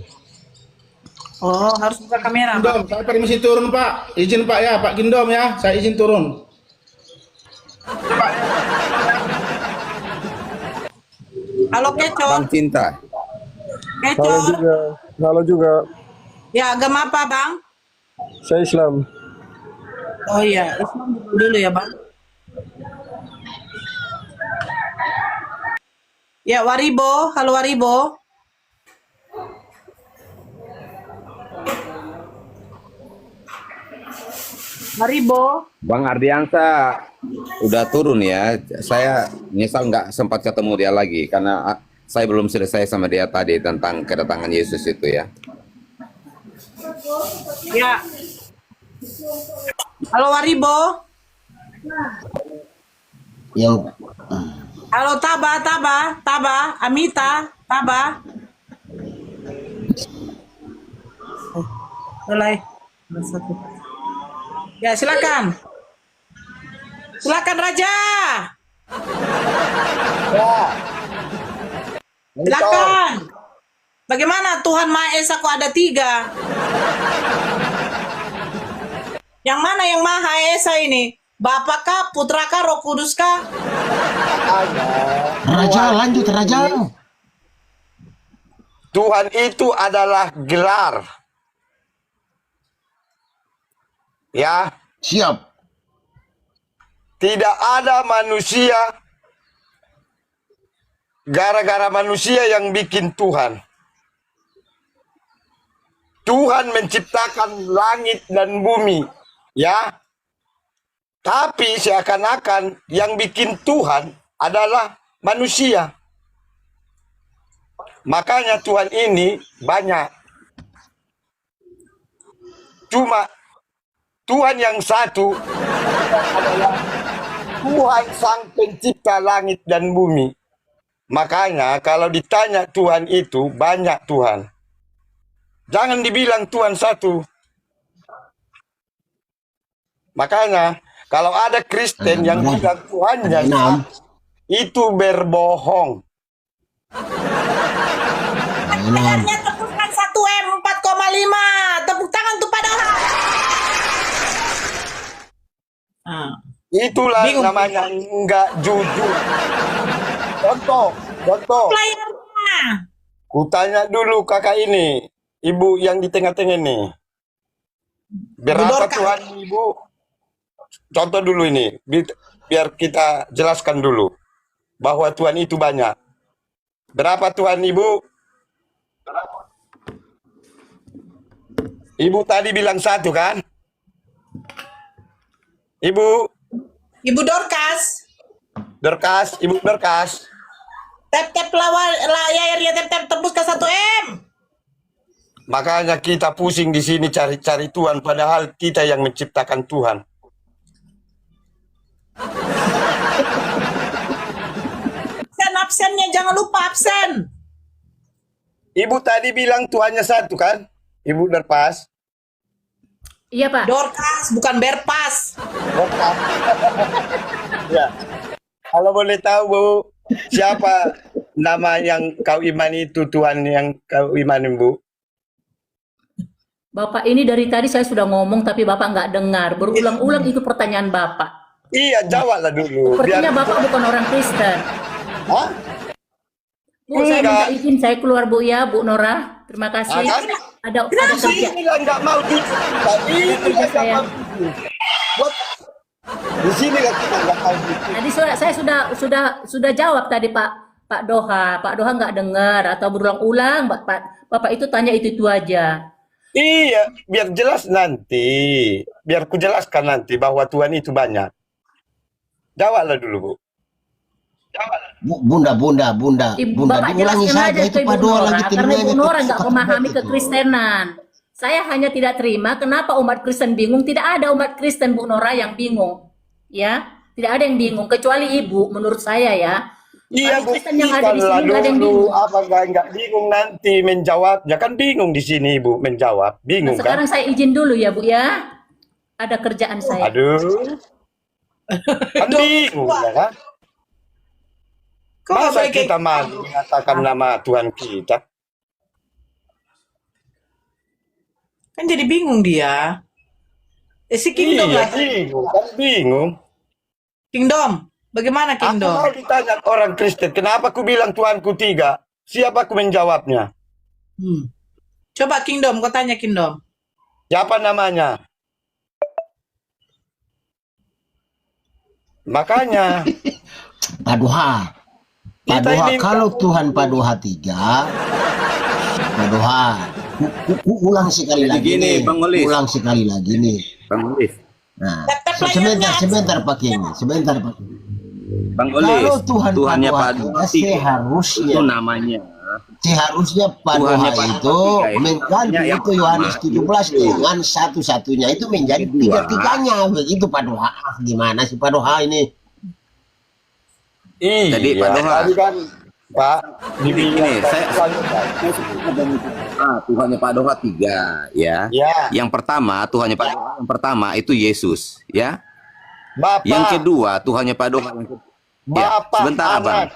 Oh harus buka kamera. Gindom, saya permisi turun Pak. Izin Pak ya, Pak Gindom ya. Saya izin turun. Halo Keco. Bang Cinta. Keco. Halo juga. Ya agama apa Bang? Saya Islam. Oh iya, Islam dulu ya Bang. Ya Waribo, halo Waribo. Waribo. Bang Ardiansa udah turun ya. Saya nyesal nggak sempat ketemu dia lagi karena saya belum selesai sama dia tadi tentang kedatangan Yesus itu ya. Ya. Halo Waribo. Yang halo Taba, Amita, Taba. Mulai. Ya, silakan. Silakan Raja. Silakan. Bagaimana Tuhan Maha Esa kok ada 3? Yang mana yang Maha Esa ini? Bapa kah, Putra kah, Roh Kudus kah? Raja, lanjut Raja. Tuhan itu adalah gelar. Ya. Siap. Tidak ada manusia, gara-gara manusia yang bikin Tuhan. Tuhan menciptakan langit dan bumi, ya. Tapi seakan-akan yang bikin Tuhan adalah manusia. Makanya Tuhan ini banyak. Cuma Tuhan yang satu adalah Tuhan Sang Pencipta langit dan bumi. Makanya kalau ditanya Tuhan itu banyak Tuhan. Jangan dibilang Tuhan satu. Makanya kalau ada Kristen yang bilang Tuhannya itu berbohong. Dengarnya tepukkan 1M 4,5. Tepuk tangan tuh Padoha. Itulah namanya enggak jujur. Contoh. Kutanya dulu kakak ini, ibu yang di tengah-tengah ini. Berapa Tuhan ibu? Contoh dulu ini, biar kita jelaskan dulu bahwa Tuhan itu banyak. Berapa Tuhan ibu? Ibu tadi bilang satu kan? Ibu Dorcas. Ibu Dorcas. Tap layarnya tap tembus ke 1M. Makanya kita pusing di sini cari-cari Tuhan, padahal kita yang menciptakan Tuhan. Absennya jangan lupa absen. Ibu tadi bilang Tuhannya satu kan? Ibu Dorcas. Iya Pak. Dorcas bukan Berpas. Dorcas. Ya. Kalau boleh tahu Bu, siapa nama yang kau imani itu, Tuhan yang kau imani Bu? Bapak ini dari tadi saya sudah ngomong tapi Bapak nggak dengar. Berulang-ulang itu pertanyaan Bapak. Iya, jawablah dulu. Sepertinya Bapak bukan orang Kristen. Hah? Bu, saya minta izin saya keluar Bu ya, Bu Nora. Terima kasih. Ada kerja. Nggak mau jujur. Saya. Di sini kita nggak mau jujur. Tadi saya sudah jawab tadi Pak Doha. Pak Doha nggak dengar atau berulang-ulang. Bapak itu tanya itu aja. Iya, biar jelas nanti. Biar ku jelaskan nanti bahwa Tuhan itu banyak. Jawablah dulu Bu. Bunda, Bapak diulangi jelaskan saja aja itu ke Ibu Pak Doha Nora, lagi karena Ibu Nora nggak suka memahami itu. kekristenan. Saya hanya tidak terima kenapa umat Kristen bingung. Tidak ada umat Kristen Bu Nora yang bingung, ya. Tidak ada yang bingung kecuali Ibu, menurut saya ya. Iya Bu, Kristen yang ada di sini nggak ada yang bingung. Apa nggak bingung nanti menjawabnya kan bingung di sini Ibu menjawab, bingung kan? Sekarang saya izin dulu ya Bu ya. Ada kerjaan saya. Aduh, kan bingung ya kan? Masa kita malu mengatakan nama Tuhan kita? Kan jadi bingung dia. Si Kingdom Iya, lah. bingung. Kingdom, bagaimana Kingdom? Aku mau ditanya orang Kristen, kenapa aku bilang Tuhanku tiga? Siapa aku menjawabnya? Coba Kingdom, kau tanya Kingdom. Siapa namanya? Makanya. Pak Doha, kalau Tuhan Pak Doha tiga, Pak Doha, ulang sekali lagi gini, nih. Bang Olis. Ulang sekali lagi nih. Bang Olis. Nah, sebentar Pak Kenny, sebentar Pak Kenny. Bang Olis, Kalau Tuhannya Pak Pak Doha Doha seharusnya itu namanya. Seharusnya Pak Tuhannya Doha Pak itu Doha tiga, mengganti yang itu Yohanes pertama. 17 dengan satu-satunya itu menjadi tiga-tiganya begitu Pak Doha. Gimana sih Pak Doha ini? Iya, Jadi Pak Doha, tadi kan Pak ini saya Tuhannya Pak Doha tiga ya. Yang pertama Tuhannya Pak Doha yang pertama itu Yesus ya. Bapak. Yang kedua Tuhannya Pak Doha yang Bapak, sebentar anak. Abang.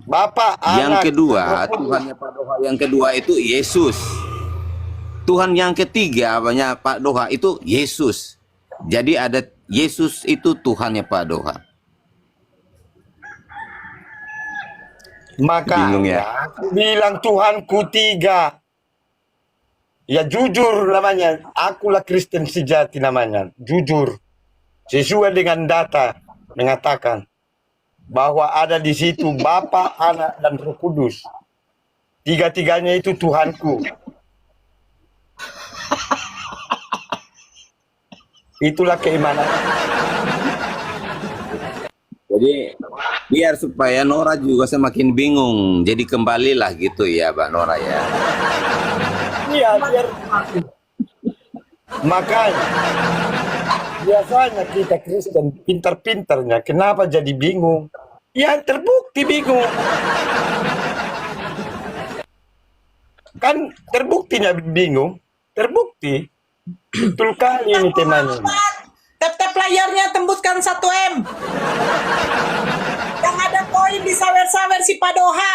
Bapak, Yang anak. kedua Tuhannya Pak Doha yang kedua itu Yesus. Tuhan yang ketiga apanya Pak Doha itu Yesus. Jadi ada Yesus itu Tuhannya Pak Doha. Bingung ya. Makanya aku bilang Tuhanku tiga. Ya jujur namanya. Akulah Kristen sejati namanya. Jujur. Sesuai dengan data mengatakan bahwa ada di situ Bapa, Anak, dan Roh Kudus. Tiga-tiganya itu Tuhanku. Itulah keimanan. Jadi biar supaya Nora juga semakin bingung. Jadi kembalilah gitu ya, Mbak Nora ya. Iya, biar makanya biasanya kita Kristen pintar-pintarnya kenapa jadi bingung? Ya terbukti bingung. Kan terbuktinya bingung, terbukti. Betul kali ini temanya. Tap-tap layarnya tembuskan 1M. Yang ada koin disawer-sawer si Padoha.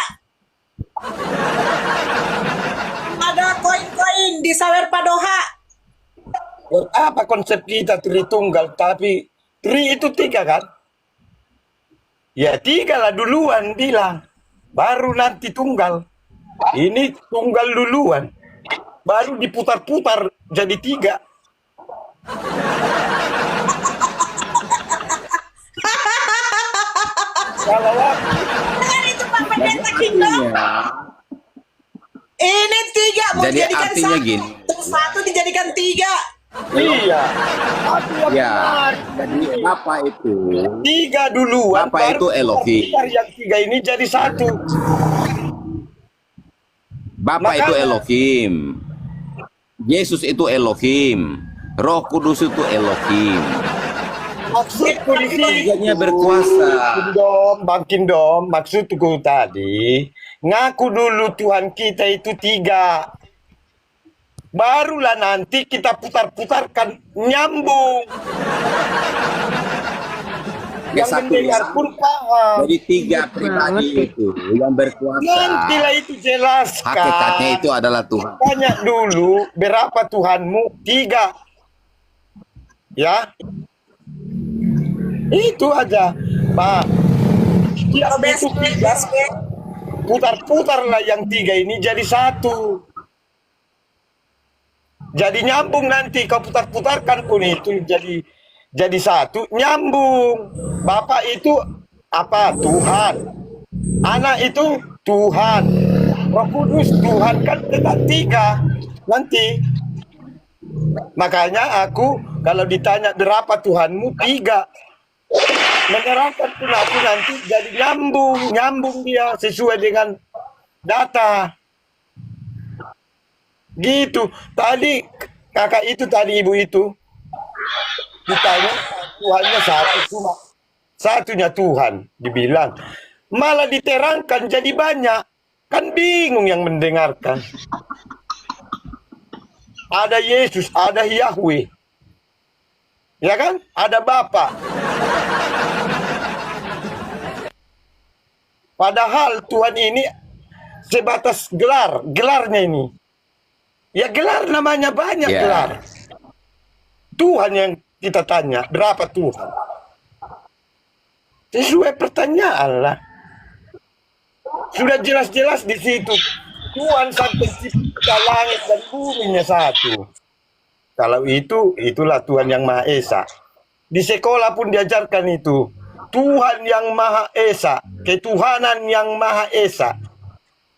Ada koin-koin disawer Padoha. Buat apa konsep kita Tritunggal, tapi Tri itu tiga kan? Ya tiga lah duluan bilang, baru nanti tunggal. Ini tunggal duluan, baru diputar-putar jadi tiga. Kalau Dengan itu Pak Pendeta Kingdom. Ini tiga mau Jadi dijadikan artinya satu. gini. Terus satu dijadikan tiga. iya, Ya, jadi Bapak itu tiga duluan, Bapak itu Elohim. putar yang tiga ini jadi satu. Bapak itu Elohim. Yesus itu Elohim. Roh Kudus itu Elohim. Maksudku di sini Tiganya berkuasa. Bang Kingdom, maksudku tadi ngaku dulu Tuhan kita itu tiga. Barulah nanti kita putar-putarkan nyambung. Yang Satu mendengar ya. pun paham. Jadi tiga pribadi itu yang berkuasa. Nantilah itu jelaskan. Hakikatnya itu adalah Tuhan. Tanya dulu berapa Tuhanmu? Tiga. Ya. Itu aja, Pak. Tiap itu tiga. Putar-putarlah yang tiga ini jadi satu. Jadi nyambung nanti kau putar-putarkan pun itu jadi satu, nyambung. Bapak itu apa? Tuhan. Anak itu Tuhan. Roh Kudus Tuhan, kan tetap tiga nanti. Makanya aku kalau ditanya berapa Tuhanmu, tiga. Menyerahkan pun aku nanti jadi nyambung dia sesuai dengan data. Gitu. Tadi kakak itu tadi ibu itu ditanya Tuhannya satu, cuma satunya Tuhan dibilang, malah diterangkan jadi banyak, kan bingung yang mendengarkan. Ada Yesus, ada Yahweh, ya kan, ada Bapa. Padahal Tuhan ini sebatas gelarnya ini. Ya gelar namanya banyak gelar. Tuhan yang kita tanya, berapa Tuhan? Sesuai pertanyaan lah. Sudah jelas-jelas di situ. Tuhan sang pencipta langit dan buminya satu. Kalau itulah Tuhan yang Maha Esa. Di sekolah pun diajarkan itu. Tuhan yang Maha Esa, ketuhanan yang Maha Esa.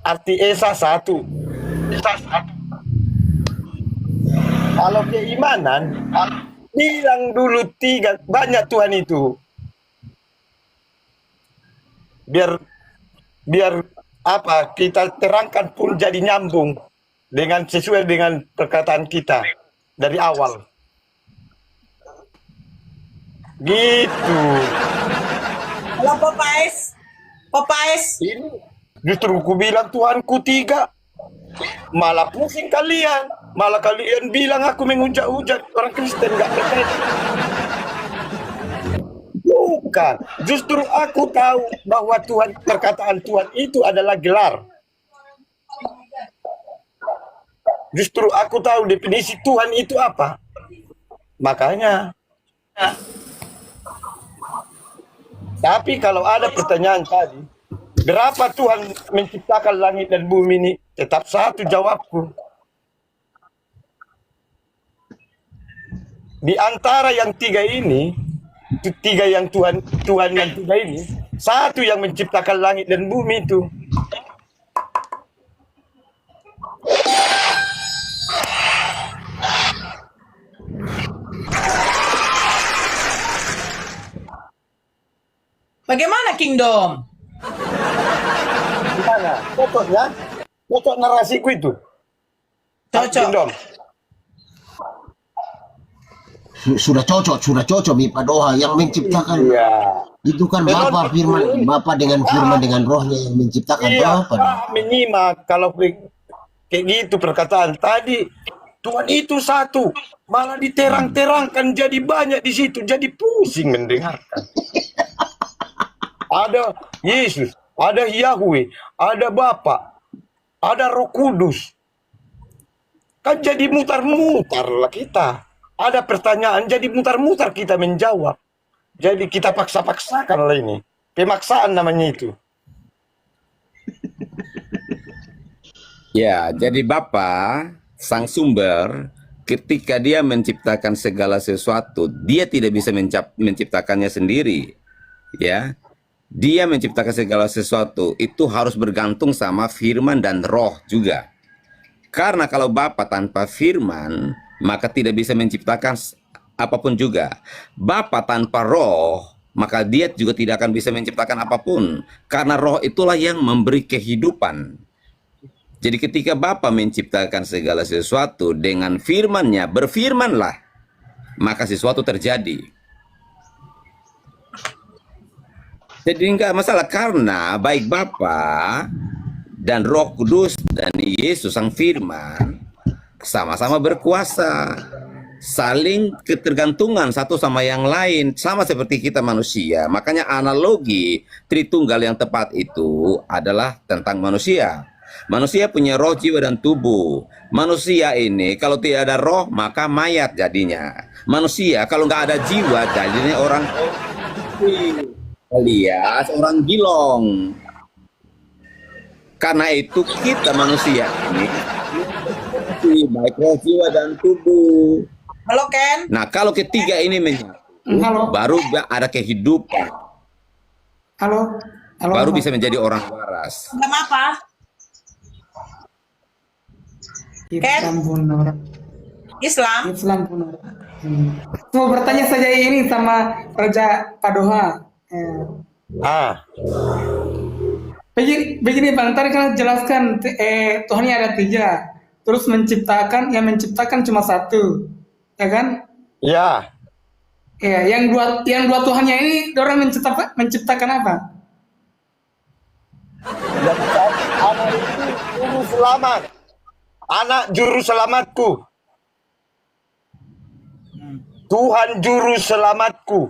Arti Esa satu. Esa satu. Kalau keimanan, bilang dulu tiga, banyak Tuhan itu. Biar apa kita terangkan pun jadi nyambung dengan sesuai dengan perkataan kita dari awal. Gitu. Kalau Popeyes. Ini justru ku bilang Tuhanku tiga. Malah pusing kalian. Malah kalian bilang aku menghujat-hujat orang Kristen, nggak percaya. Bukan. Justru aku tahu bahwa Tuhan, perkataan Tuhan itu adalah gelar. Justru aku tahu definisi Tuhan itu apa. Makanya. Tapi kalau ada pertanyaan tadi, Berapa Tuhan menciptakan langit dan bumi ini? Tetap satu jawabku. Di antara yang tiga ini, tiga yang Tuhan yang tiga ini, satu yang menciptakan langit dan bumi itu. Bagaimana Kingdom? Gimana? Cocok ya? Cocok narasiku itu? Cocok. Kingdom. Sudah cocok Mi Padoha yang menciptakan. Itu kan Bapa firman, Bapa dengan firman dengan rohnya yang menciptakan. Iya, Padoha. menyimak kalau kayak gitu perkataan tadi. Tuhan itu satu, malah diterang-terangkan jadi banyak di situ, jadi pusing mendengarkan. Ada Yesus, ada Yahweh, ada Bapa, ada Roh Kudus. Kan jadi mutar-mutar lah kita. Ada pertanyaan, jadi mutar-mutar kita menjawab. Jadi kita paksa-paksakan lah ini. Pemaksaan namanya itu. Ya, jadi Bapa, Sang Sumber, ketika dia menciptakan segala sesuatu, dia tidak bisa menciptakannya sendiri. Ya, dia menciptakan segala sesuatu, itu harus bergantung sama firman dan roh juga. Karena kalau Bapa tanpa firman, maka tidak bisa menciptakan apapun juga. Bapa tanpa roh, maka dia juga tidak akan bisa menciptakan apapun. Karena roh itulah yang memberi kehidupan. Jadi ketika Bapa menciptakan segala sesuatu dengan firman-Nya, berfirmanlah, maka sesuatu terjadi. Jadi enggak masalah karena baik Bapa dan Roh Kudus dan Yesus Sang Firman sama-sama berkuasa, saling ketergantungan satu sama yang lain, sama seperti kita manusia. Makanya analogi Tritunggal yang tepat itu adalah tentang manusia. Manusia punya roh, jiwa, dan tubuh. Manusia ini kalau tidak ada roh, maka mayat jadinya. Manusia kalau nggak ada jiwa, jadinya orang alias orang gilong. Karena itu kita manusia ini baik roh, jiwa, dan tubuh. Halo Ken. Nah kalau ketiga ini menyatu, baru ada kehidupan. Halo. Baru bisa menjadi orang waras. Nama apa? Islam Punur. Islam Punur. Mau bertanya saja ini sama Raja Padoha. Begini Bang, tadi kan jelaskan Tuhannya ada tiga. Terus yang menciptakan cuma satu, ya kan? Ya. Ya, yang dua Tuhannya ini orang menciptakan apa? Anak itu juru selamat. Anak juru selamatku. Tuhan juru selamatku.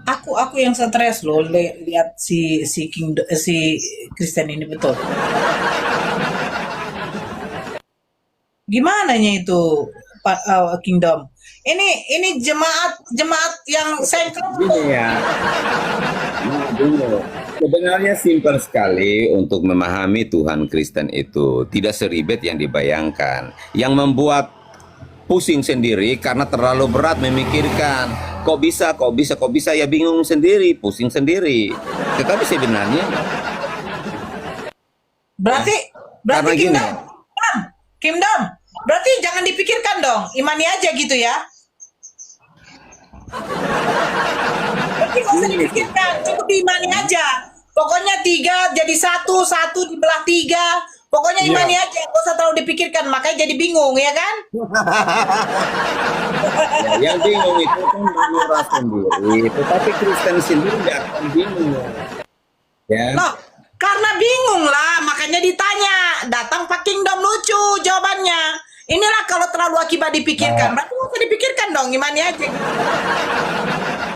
Aku yang stres loh lihat si Kristen ini betul. Gimana itu Pak Kingdom? Ini jemaat yang sengklok. Gini ya. Sebenarnya simpel sekali untuk memahami Tuhan Kristen itu, tidak seribet yang dibayangkan. Yang membuat pusing sendiri karena terlalu berat memikirkan kok bisa ya bingung sendiri, pusing sendiri. Tetapi sebenarnya berarti gini, Kingdom, berarti jangan dipikirkan dong, imani aja gitu ya. Berarti nggak usah dipikirkan, cukup diimani aja. Pokoknya 3 jadi 1 dibelah 3. Pokoknya imani aja, nggak usah terlalu dipikirkan. Makanya jadi bingung, ya kan? yang bingung itu kan menurut sendiri, tetapi Kristen sendiri nggak akan bingung. Ya. Loh, karena bingung lah, makanya ditanya. Datang Pak Kingdom lucu jawabannya. Inilah kalau terlalu akibat dipikirkan. Berarti nggak usah dipikirkan dong, imani aja.